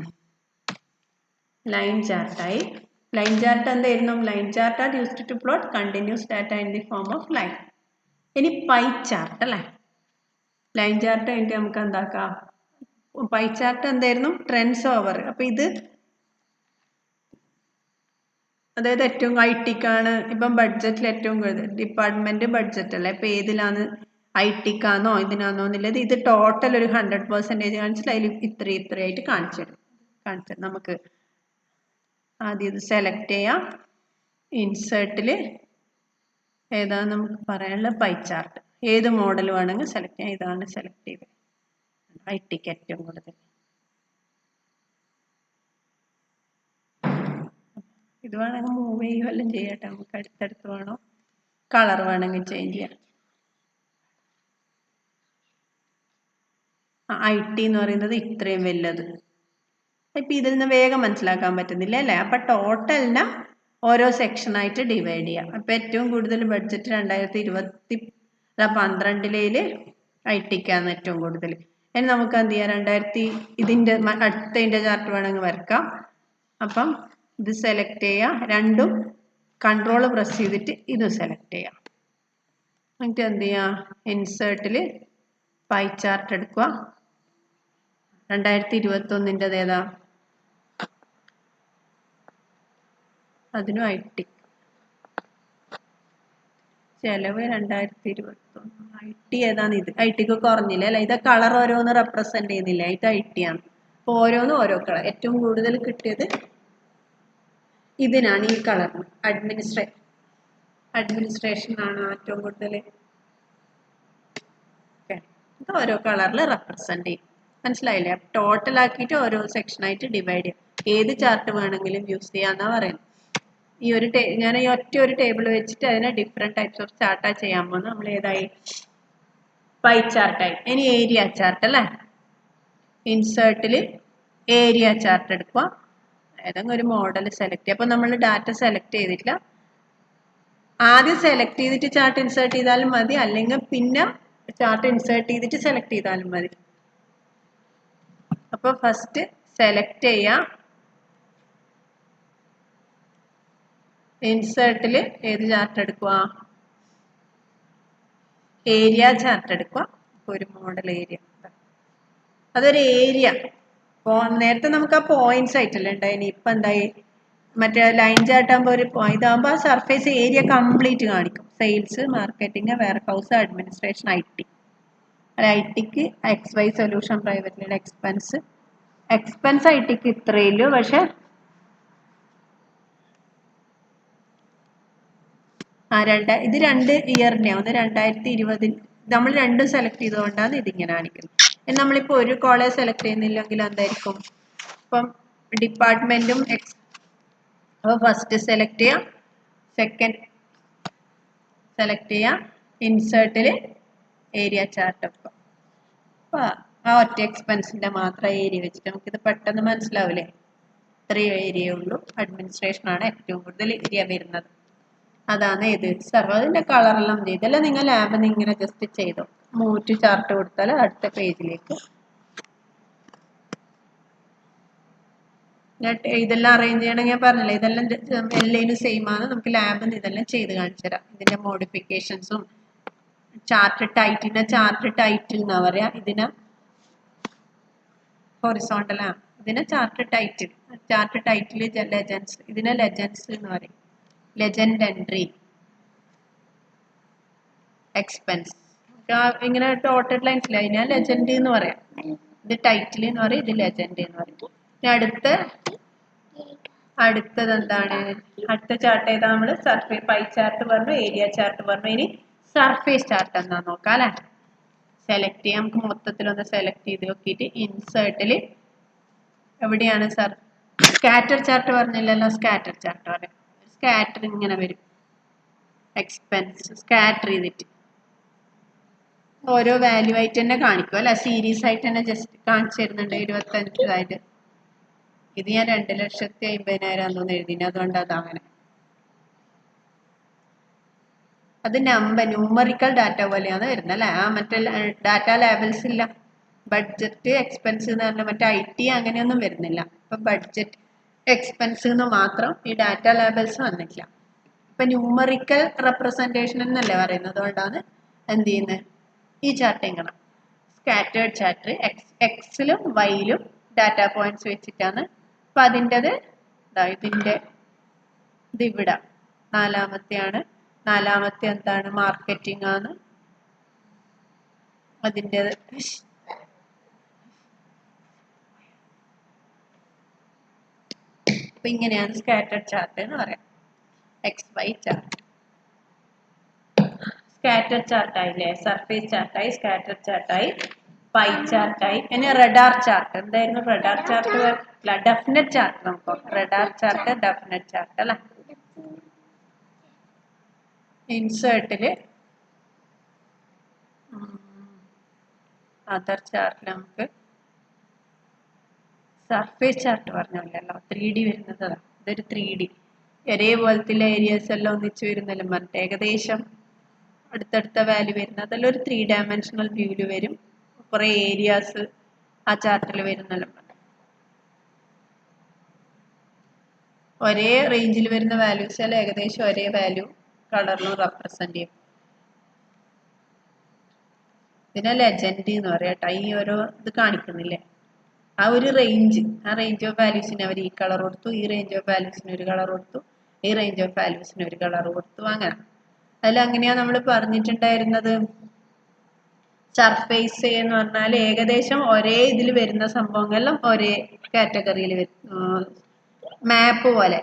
Speaker 1: ലൈൻ ചാർട്ടായി. ലൈൻ ചാർട്ട് എന്തായിരുന്നു? Line chart are used to plot continuous data in the form of line. ഇനി പൈ ചാർട്ട് അല്ലേ. ലൈൻ ചാർട്ട് കഴിഞ്ഞിട്ട് നമുക്ക് എന്താക്കാം? പൈ ചാർട്ട് എന്തായിരുന്നു? Trends over. അപ്പൊ ഇത് അതായത് ഏറ്റവും ITക്കാണ് ഇപ്പം ബഡ്ജറ്റിൽ ഏറ്റവും കൂടുതൽ ഡിപ്പാർട്ട്മെന്റ് ബഡ്ജറ്റ് അല്ലേ. ഇപ്പൊ ഏതിലാണ്? ITക്കാണോ ഇതിനാണോ എന്നുള്ളത് ഇത് ടോട്ടൽ ഒരു 100% കാണിച്ചിട്ട് അതിൽ ഇത്രയായിട്ട് കാണിച്ചു നമുക്ക് ആദ്യം ഇത് സെലക്ട് ചെയ്യാം. ഇൻസേർട്ടിൽ ഏതാണ് നമുക്ക് പറയാനുള്ള? Pie chart. ഏത് മോഡൽ വേണമെങ്കിൽ സെലക്ട് ചെയ്യാം. ഇതാണ് സെലക്ട് ചെയ്തത്. ITക്ക് ഏറ്റവും കൂടുതൽ. ഇത് വേണമെങ്കിൽ മൂവ് ചെയ്യുകയെല്ലാം ചെയ്യട്ടെ. നമുക്ക് അടുത്തടുത്ത് വേണോ കളർ വേണമെങ്കിൽ ചേഞ്ച് ചെയ്യാം. IT എന്ന് പറയുന്നത് ഇത്രയും വലുത്. ഇപ്പൊ ഇതിൽ നിന്ന് വേഗം മനസ്സിലാക്കാൻ പറ്റുന്നില്ല അല്ലേ? അപ്പൊ ടോട്ടലിനെ ഓരോ സെക്ഷനായിട്ട് ഡിവൈഡ് ചെയ്യാം. അപ്പൊ ഏറ്റവും കൂടുതൽ ബഡ്ജറ്റ് 2012 ITക്കാണ് ഏറ്റവും കൂടുതൽ. ഇനി നമുക്ക് എന്ത് ചെയ്യാം? ഇതിന്റെ അടുത്തതിന്റെ ചാർട്ട് വേണമെങ്കിൽ വരക്കാം. അപ്പം ഇത് സെലക്ട് ചെയ്യാം. രണ്ടും കൺട്രോൾ പ്രസ് ചെയ്തിട്ട് ഇത് സെലക്ട് ചെയ്യാം. എന്നിട്ട് എന്ത് ചെയ്യാം? ഇൻസേർട്ടിൽ പൈ ചാർട്ട് എടുക്കുക. 2021 ഏതാ? അതിനും IT. ചെലവ് 2021. IT ഏതാണ്? ഇത് ITക്ക് കുറഞ്ഞില്ല അല്ലെ. ഇത് കളർ ഓരോന്ന് റെപ്രസെന്റ് ചെയ്യുന്നില്ല. ഇത് IT ആണ്. അപ്പൊ ഓരോന്നും ഓരോ കളർ. ഏറ്റവും കൂടുതൽ കിട്ടിയത് ഇതിനാണ്, ഈ കളർ. അഡ്മിനിസ്ട്രേഷൻ ആണ് ഏറ്റവും കൂടുതൽ. ഇത് ഓരോ കളറിൽ റെപ്രസെന്റ് ചെയ്യും. മനസ്സിലായില്ലേ? ടോട്ടൽ ആക്കിയിട്ട് ഓരോ സെക്ഷനായിട്ട് ഡിവൈഡ് ചെയ്യാം. ഏത് ചാർട്ട് വേണമെങ്കിലും യൂസ് ചെയ്യാന്നാ പറയുന്നത്. ഈ ഒരു ഞാൻ ഈ ഒറ്റ ഒരു ടേബിൾ വെച്ചിട്ട് അതിനെ ഡിഫറെന്റ് ടൈപ്സ് ഓഫ് ചാർട്ടാ ചെയ്യാൻ പോകുന്നത്. നമ്മൾ ഏതായി? പൈ ചാർട്ടായി. ഇനി ഏരിയ ചാർട്ട് അല്ലേ. ഇൻസേർട്ടിൽ ഏരിയ ചാർട്ട് എടുക്കുക. ഏതെങ്കിലും ഒരു മോഡൽ സെലക്ട് ചെയ്യുക. അപ്പൊ നമ്മൾ ഡാറ്റ സെലക്ട് ചെയ്തിട്ടില്ല. ആദ്യം സെലക്ട് ചെയ്തിട്ട് ചാർട്ട് ഇൻസേർട്ട് ചെയ്താലും മതി, അല്ലെങ്കിൽ പിന്നെ ചാർട്ട് ഇൻസേർട്ട് ചെയ്തിട്ട് സെലക്ട് ചെയ്താലും മതി. അപ്പൊ ഫസ്റ്റ് സെലക്ട് ചെയ്യാം. ഇൻസേർട്ടിൽ ഏത് ചാർട്ട് എടുക്കുക? ഏരിയ ചാർട്ട് എടുക്കുക. ഒരു മോഡൽ ഏരിയ. അതൊരു ഏരിയ. നേരത്തെ നമുക്ക് ആ പോയിന്റ്സ് ആയിട്ടല്ലേ ഉണ്ടായിനി. ഇപ്പൊ എന്തായി? മറ്റേ ലൈൻ ചാർട്ട് ആകുമ്പോൾ ഒരു ഇതാകുമ്പോൾ ആ സർഫേസ് ഏരിയ കംപ്ലീറ്റ് കാണിക്കും. Sales, marketing, warehouse, administration, IT. ITക്ക് XY solution private limited expense ITക്ക് ഇത്രയുള്ളൂ. പക്ഷെ ഇത് 2 ഇയറിന്റെ ആണ്. 2020 നമ്മൾ രണ്ടും സെലക്ട് ചെയ്തുകൊണ്ടാണ് ഇതിങ്ങനെ കാണിക്കുന്നത്. നമ്മളിപ്പോ ഒരു കോളേജ് സെലക്ട് ചെയ്യുന്നില്ലെങ്കിൽ എന്തായിരിക്കും? ഇപ്പം ഡിപ്പാർട്ട്മെന്റും അപ്പോൾ ഫസ്റ്റ് സെലക്ട് ചെയ്യാം. സെക്കൻഡ് സെലക്ട് ചെയ്യാം. ഇൻസേർട്ടിൽ ഏരിയ ചാർട്ട് വെക്കാം. അപ്പൊ ആ ഒറ്റ എക്സ്പെൻസിന്റെ മാത്രം ഏരിയ വെച്ചിട്ട് നമുക്കിത് പെട്ടെന്ന് മനസ്സിലാവില്ലേ? ഇത്രയും ഏരിയ ഉള്ളൂ. അഡ്മിനിസ്ട്രേഷൻ ആണ് ഏറ്റവും കൂടുതൽ ഏരിയ വരുന്നത്. അതാണ് ഇത് സർവ. അതിന്റെ കളറെല്ലാം ചെയ്തല്ല. നിങ്ങൾ ലാബിൽ ഇങ്ങനെ ജസ്റ്റ് ചെയ്തോ. മൂവ് ചാർട്ട് കൊടുത്താൽ അടുത്ത പേജിലേക്ക് ഇതെല്ലാം അറേഞ്ച് ചെയ്യണമെങ്കിൽ ഞാൻ പറഞ്ഞില്ലേ, ഇതെല്ലാം എല്ലാവരും സെയിം ആണ്. നമുക്ക് ലാബിൽ നിന്ന് ഇതെല്ലാം ചെയ്ത് കാണിച്ചു തരാം. ഇതിന്റെ മോഡിഫിക്കേഷൻസും ചാർട്ട് ടൈറ്റിൽ എന്നാ പറയാ. ഇതിനെ ഹൊറിസോണ്ടൽ ആണ്. ഇതിനെ ചാർട്ട് ടൈറ്റിൽ ലെജൻസ്. ഇതിനെ ലെജൻസ് എന്ന് പറയും. Legend entry, expense. ഇങ്ങനെ ഡോട്ടഡ് ലൈൻസിൽ അതിനാ ലെജൻഡ് എന്ന് പറയാം. ഇത് ടൈറ്റിൽ എന്ന് പറയും, ഇത് ലെജൻഡ് എന്ന് പറയും. അടുത്തത് എന്താണ്? അടുത്ത ചാർട്ട് ഏതാ? നമ്മള് പൈ ചാർട്ട് പറഞ്ഞു, ഏരിയ ചാർട്ട് പറഞ്ഞു. ഇനി സർഫേസ് ചാർട്ട് എന്നാ നോക്കാം അല്ലെ. സെലക്ട് ചെയ്യാം. നമുക്ക് മൊത്തത്തിലൊന്ന് സെലക്ട് ചെയ്ത് നോക്കിയിട്ട് ഇൻസേർട്ടിൽ എവിടെയാണ് സർ സ്കാറ്റർ ചാർട്ട് പറഞ്ഞില്ലല്ലോ, സ്കാറ്റർ ചാർട്ട് പറയാം. സ്കാറ്റർ ഇങ്ങനെ വരും, എക്സ്പെൻസ് സ്കാറ്റർ ചെയ്തിട്ട് ഓരോ വാല്യൂ ആയിട്ട് തന്നെ കാണിക്കും അല്ലെ, സീരീസ് ആയിട്ട് തന്നെ ജസ്റ്റ് കാണിച്ചു തരുന്നുണ്ട്. 25,000 ഇത് ഞാൻ 2,50,000 ആണെന്ന് എഴുതിന്, അതുകൊണ്ട് അതങ്ങനെ. അത് ന്യൂമറിക്കൽ ഡാറ്റ പോലെയാണ് വരുന്നത് അല്ലെ. ആ മറ്റേ ഡാറ്റ ലേബൽസ് ഇല്ല, ബഡ്ജറ്റ് എക്സ്പെൻസ് എന്ന് പറഞ്ഞാൽ മറ്റേ IT അങ്ങനെയൊന്നും വരുന്നില്ല. ഇപ്പൊ ബഡ്ജറ്റ് എക്സ്പെൻസ് എന്ന് മാത്രം, ഈ ഡാറ്റ ലേബൽസ് വന്നിട്ടില്ല. ഇപ്പൊ ന്യൂമറിക്കൽ റെപ്രസെന്റേഷൻ എന്നല്ലേ പറയുന്നത്, അതുകൊണ്ടാണ് എന്ത് ചെയ്യുന്നത് ഈ ചാർട്ട് ഇങ്ങനെ സ്കാറ്റേർഡ് ചാർട്ട് എക്സിലും വൈയിലും ഡാറ്റ പോയിന്റ്സ് വെച്ചിട്ടാണ്. അപ്പൊ അതിൻ്റെത് ഇതിന്റെ ഇത് ഇവിടെ നാലാമത്തെയാണ്. നാലാമത്തെ എന്താണ്, മാർക്കറ്റിംഗ് ആണ് അതിൻ്റെ. അപ്പൊ ഇങ്ങനെയാണ് സ്കാറ്റേർഡ് ചാർട്ട് എന്ന് പറയാം. XY ചാർട്ട് സ്കാറ്റർ ചാർട്ടായില്ലേ, സർഫേസ് ചാർട്ടായി, സ്കാറ്റർ ചാർട്ടായി, പൈ ചാർട്ടായി. ഇനി റഡാർ ചാർട്ട് എന്തായിരുന്നു? Radar chart definite chart. നമുക്ക് റഡാർ ചാർട്ട്, ഡെഫിനറ്റ് ചാർട്ട് അല്ലെ. ഇൻസേർട്ടില് അതർ ചാർട്ടിൽ നമുക്ക് സർഫേസ് ചാർട്ട് പറഞ്ഞല്ലോ, 3D വരുന്നത്. ഇതൊരു 3D ഒരേപോലത്തെ ഏരിയാസ് എല്ലാം ഒന്നിച്ച് വരുന്നല്ലോ പറഞ്ഞിട്ട്, ഏകദേശം അടുത്തടുത്ത വാല്യൂ വരുന്നത് അതെല്ലാം ഒരു 3 ഡയമെൻഷണൽ വ്യൂവിൽ വരും. കുറെ ഏരിയാസ് ആ ചാർട്ടിൽ വരുന്നല്ലോ. ഒരേ റേഞ്ചിൽ വരുന്ന വാല്യൂസ് അല്ല, ഏകദേശം ഒരേ വാല്യൂ കളറിലും റെപ്രസെന്റ് ചെയ്യും. ഇതിനെ ലെജൻഡ് എന്ന് പറയാട്ടോ. ഈ ഓരോ ഇത് കാണിക്കുന്നില്ലേ, ആ ഒരു റേഞ്ച്, ആ റേഞ്ച് ഓഫ് വാല്യൂസിന് അവർ ഈ കളർ കൊടുത്തു, ഈ റേഞ്ച് ഓഫ് വാല്യൂസിന് ഒരു കളർ കൊടുത്തു, ഈ റേഞ്ച് ഓഫ് വാല്യൂസിന് ഒരു കളർ കൊടുത്തു, അങ്ങനെ. അതിലങ്ങനെയാ നമ്മൾ പറഞ്ഞിട്ടുണ്ടായിരുന്നത്. സർഫേസ് എന്ന് പറഞ്ഞാൽ ഏകദേശം ഒരേ ഇതിൽ വരുന്ന സംഭവങ്ങളെല്ലാം ഒരേ കാറ്റഗറിയിൽ വരും. മാപ്പ് പോലെ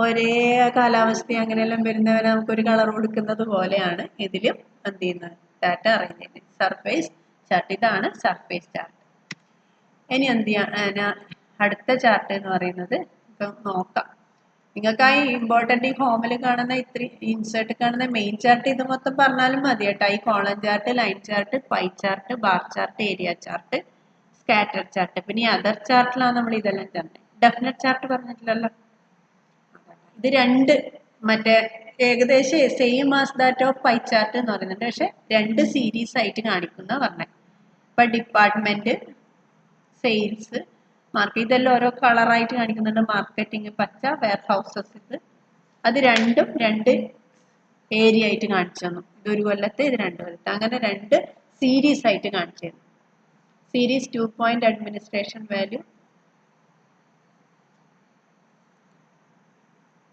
Speaker 1: ഒരേ കാലാവസ്ഥ അങ്ങനെയെല്ലാം വരുന്നവരെ നമുക്കൊരു കളർ കൊടുക്കുന്നത് പോലെയാണ് ഇതിലും എന്ത് ചെയ്യുന്നത്, ഡാറ്റ അറിയുന്നത്. സർഫേസ് ചാർട്ട്, ഇതാണ് സർഫേസ് ചാർട്ട്. ഇനി എന്ത് ചെയ്യാൻ അടുത്ത ചാർട്ട് എന്ന് പറയുന്നത് ഇപ്പം നോക്കാം. നിങ്ങൾക്കായി ഇമ്പോർട്ടൻ്റ് ഈ ഹോമിൽ കാണുന്ന ഇൻസേർട്ട് കാണുന്ന മെയിൻ ചാർട്ട് ഇത് മൊത്തം പറഞ്ഞാലും മതി കേട്ടോ. ഈ column chart, line chart, pie chart, bar chart, area chart, scatter chart. പിന്നെ ഈ അതർ ചാർട്ടിലാണ് നമ്മൾ ഇതെല്ലാം തന്നെ. ഡെഫിനറ്റ് ചാർട്ട് പറഞ്ഞിട്ടില്ലല്ലോ. ഇത് രണ്ട് മറ്റേ ഏകദേശം same as that of pie chart എന്ന് പറയുന്നുണ്ട്, പക്ഷെ രണ്ട് സീരീസ് ആയിട്ട് കാണിക്കുന്ന പറഞ്ഞത്. ഇപ്പൊ ഡിപ്പാർട്ട്മെന്റ്, സെയിൽസ്, മാർക്കറ്റ്, ഇതെല്ലാം ഓരോ കളറായിട്ട് കാണിക്കുന്നുണ്ട്. മാർക്കറ്റിംഗ് പച്ച, വെയർ ഹൗസസ് ഇത്, അത് രണ്ടും രണ്ട് ഏരിയ ആയിട്ട് കാണിച്ചു തന്നു. ഇതൊരു കൊല്ലത്തെ, ഇത് 2 കൊല്ലത്തെ, അങ്ങനെ രണ്ട് സീരീസ് ആയിട്ട് കാണിച്ചു തന്നു. സീരീസ് 2 പോയിന്റ് അഡ്മിനിസ്ട്രേഷൻ വാല്യൂ,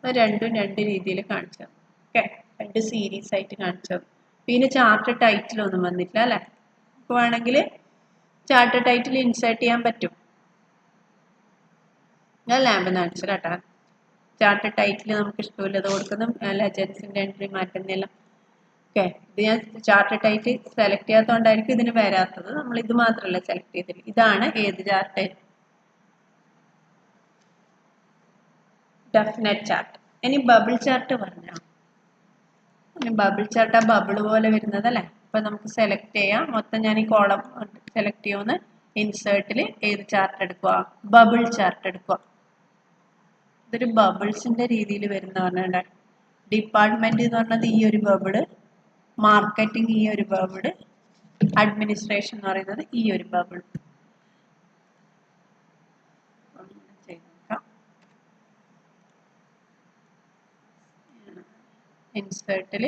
Speaker 1: രണ്ടും രണ്ട് രീതിയിൽ കാണിച്ചു തന്നു. ഓക്കെ, രണ്ട് സീരീസ് ആയിട്ട് കാണിച്ചു തന്നു. പിന്നെ ചാർട്ട് ടൈറ്റിൽ ഒന്നും വന്നിട്ടില്ല അല്ലെ. ഇപ്പൊ വേണമെങ്കിൽ ചാർട്ട് ടൈറ്റിൽ ഇൻസേർട്ട് ചെയ്യാൻ പറ്റും. ഞാൻ ലാമ്പ് കാണിച്ചു കേട്ടോ. ചാർട്ട് ടൈറ്റിൽ നമുക്ക് ഇഷ്ടമില്ലത് കൊടുക്കുന്ന ലെജൻസിന്റെ എൻട്രി മാറ്റുന്നില്ല. ഓക്കെ, ഇത് ഞാൻ ചാർട്ട് ടൈറ്റിൽ സെലക്ട് ചെയ്യാത്തതുകൊണ്ടായിരിക്കും ഇതിന് വരാത്തത്. നമ്മൾ ഇത് മാത്രമല്ല സെലക്ട് ചെയ്തില്ല. ഇതാണ് ഏത് ചാർട്ട്? Definite chart. ഇനി ബബിൾ ചാർട്ട് പറഞ്ഞോ. ബബിൾ ചാർട്ട് ആ ബബിൾ പോലെ വരുന്നത് അല്ലേ. അപ്പൊ നമുക്ക് സെലക്ട് ചെയ്യാം. മൊത്തം ഞാൻ ഈ കോളം സെലക്ട് ചെയ്യുമെന്ന്. ഇൻസേർട്ടിൽ ഏത് ചാർട്ട് എടുക്കുക? ബബിൾ ചാർട്ട് എടുക്കുക. ഇതൊരു ബബിൾസിന്റെ രീതിയിൽ വരുന്ന പറഞ്ഞ ഡിപ്പാർട്ട്മെന്റ് എന്ന് പറഞ്ഞത് ഈ ഒരു ബബിള്, മാർക്കറ്റിംഗ് ഈ ഒരു ബബിള്, അഡ്മിനിസ്ട്രേഷൻ എന്ന് പറയുന്നത് ഈ ഒരു ബബിൾ. ഇൻസേർട്ടിൽ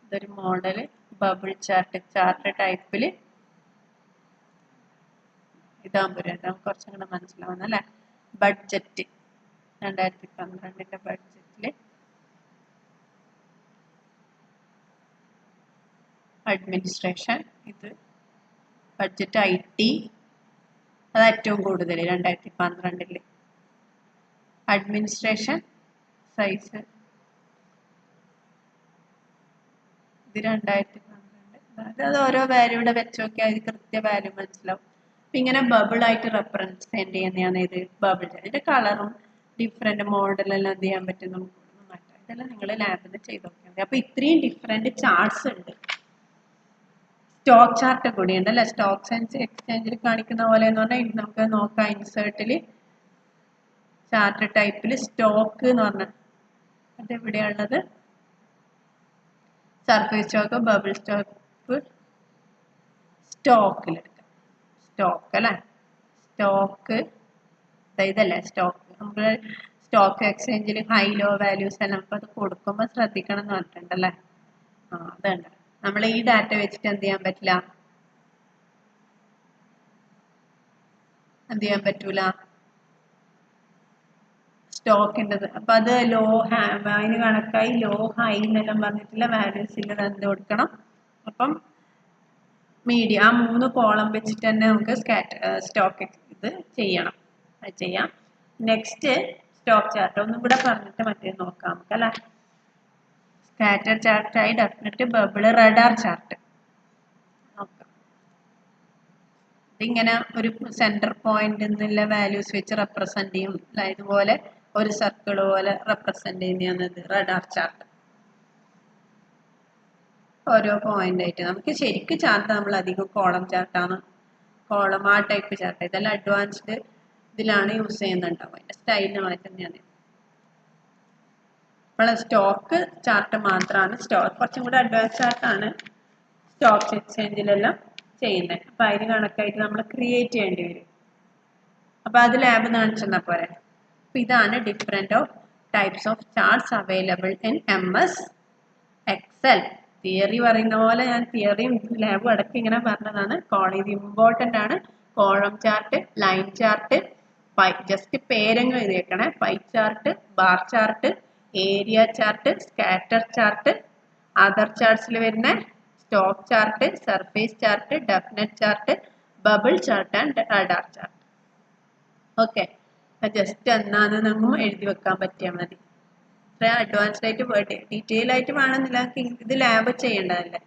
Speaker 1: ഇതൊരു മോഡല് ബബിൾ ചാർട്ട്, ചാർട്ട് ടൈപ്പിൽ ഇതാകുമ്പോൾ നമുക്ക് കുറച്ചും കൂടെ മനസ്സിലാവുന്ന അല്ലേ. ബഡ്ജറ്റ് 2012 ബഡ്ജറ്റിൽ അഡ്മിനിസ്ട്രേഷൻ, ഇത് ബഡ്ജറ്റ് IT, അത് ഏറ്റവും കൂടുതൽ 2012. അഡ്മിനിസ്ട്രേഷൻ സൈസ് ഇത് 2012. അത് ഓരോ വാല്യൂ ഇവിടെ വെച്ച് നോക്കിയാൽ അത് കൃത്യ വാല്യൂ മനസ്സിലാവും. ഇങ്ങനെ ബബിൾ ആയിട്ട് റെപ്രസെന്റ് ചെയ്യുന്നതാണ് ഇത് ബബിൾ. ഇതിന്റെ കളറും ഡിഫറെന്റ് മോഡലെല്ലാം എന്ത് ചെയ്യാൻ പറ്റും നമുക്ക് മാറ്റാം. ഇതെല്ലാം നിങ്ങൾ ലാബിൽ ചെയ്ത് നോക്കിയാൽ മതി. അപ്പൊ ഇത്രയും ഡിഫറെന്റ് ചാർട്ട്സ് ഉണ്ട്. സ്റ്റോക്ക് ചാർട്ട് കൂടി ഉണ്ട് അല്ലെ. സ്റ്റോക്സ് ആൻഡ് എക്സ്ചേഞ്ചിൽ കാണിക്കുന്ന പോലെ എന്ന് പറഞ്ഞാൽ നമുക്ക് നോക്കാം. ഇൻസേർട്ടിൽ ചാർട്ട് ടൈപ്പിൽ സ്റ്റോക്ക് എന്ന് പറഞ്ഞ അത് എവിടെയാണുള്ളത്? സർഫേസ് സ്റ്റോക്ക്, ബബിൾ സ്റ്റോക്ക്, സ്റ്റോക്കിലെടുക്കാം. സ്റ്റോക്ക് അല്ലേ, സ്റ്റോക്ക് ഇതല്ലേ സ്റ്റോക്ക്. നമ്മൾ സ്റ്റോക്ക് എക്സ്ചേഞ്ചിൽ ഹൈ ലോ വാല്യൂസ് എല്ലാം നമുക്ക് അത് കൊടുക്കുമ്പോൾ ശ്രദ്ധിക്കണം എന്ന് പറഞ്ഞിട്ടുണ്ടല്ലേ. അതുണ്ട്. നമ്മൾ ഈ ഡാറ്റ വെച്ചിട്ട് എന്ത് ചെയ്യാൻ പറ്റില്ല, എന്ത് ചെയ്യാൻ പറ്റൂല സ്റ്റോക്കിൻ്റെത്. അപ്പൊ അത് ലോ അതിന് കണക്കായി ലോ ഹൈ എന്നെല്ലാം പറഞ്ഞിട്ടുള്ള വാല്യൂസിൻ്റെ എന്ത് കൊടുക്കണം. അപ്പം മീഡിയം ആ 3 കോളം വെച്ചിട്ട് തന്നെ നമുക്ക് സ്റ്റോക്ക് ഇത് ചെയ്യണം. അത് ചെയ്യാം. നെക്സ്റ്റ് സ്റ്റോക്ക് ചാർട്ട് ഒന്നും കൂടെ പറഞ്ഞിട്ട് മറ്റേ നോക്കാം നമുക്ക് അല്ലേ. സ്കാറ്റർ ചാർട്ടായി ഡെഫിനറ്റ്, ബബിൾ, റഡാർ ചാർട്ട് നോക്കാം. ഇതിങ്ങനെ ഒരു സെന്റർ പോയിന്റ് എന്നുള്ള വാല്യൂസ് വെച്ച് റെപ്രസെന്റ് ചെയ്യും. ഇതുപോലെ ഒരു സർക്കിൾ പോലെ റെപ്രസെന്റ് ചെയ്യുന്നത് റഡാർ ചാർട്ട്. ഓരോ പോയിന്റ് ആയിട്ട് നമുക്ക് ശരിക്കും ചാർട്ട് നമ്മൾ അധികം കോളം ചാർട്ടാണ്, കോളം ആ ടൈപ്പ് ചാർട്ട്. ഇതെല്ലാം അഡ്വാൻസ്ഡ് ഇതിലാണ് യൂസ് ചെയ്യുന്നുണ്ടാവും. അതിന്റെ സ്റ്റൈലിന് മാറ്റം ഞാൻ ഇപ്പോൾ സ്റ്റോക്ക് ചാർട്ട് മാത്രമാണ്. സ്റ്റോക്ക് കുറച്ചും കൂടെ അഡ്വാൻസ് ചാർട്ടാണ് സ്റ്റോക്ക് എക്സ്ചേഞ്ചിലെല്ലാം ചെയ്യുന്നത്. അപ്പൊ അതിന് കണക്കായിട്ട് നമ്മൾ ക്രിയേറ്റ് ചെയ്യേണ്ടി വരും. അപ്പൊ അത് ലാബ് കാണിച്ചെന്നാൽ പോരെ. അപ്പൊ ഇതാണ് different of types of charts available in MS Excel. Theory പറയുന്ന പോലെ ഞാൻ തിയറിയും ലാബും അടക്കം ഇങ്ങനെ പറഞ്ഞതാണ്. ഇത് ഇമ്പോർട്ടൻ്റ് ആണ്. Column chart, line chart, just പേരങ്ങ് എഴുതിയേക്കണേ. Pie chart, bar chart, area chart, scatter chart, other ചാർട്ട്സിൽ വരുന്ന stock chart, surface chart, definite chart, bubble chart and radar chart. Okay, just എന്നാന്ന് നമ്മൾ എഴുതി വെക്കാൻ പറ്റിയാൽ മതി. അഡ്വാൻസ്ഡ് ആയിട്ട് ഡീറ്റെയിൽ ആയിട്ട് വേണമെന്നില്ല, ഇത് ലാബ് ചെയ്യേണ്ടതല്ലേ.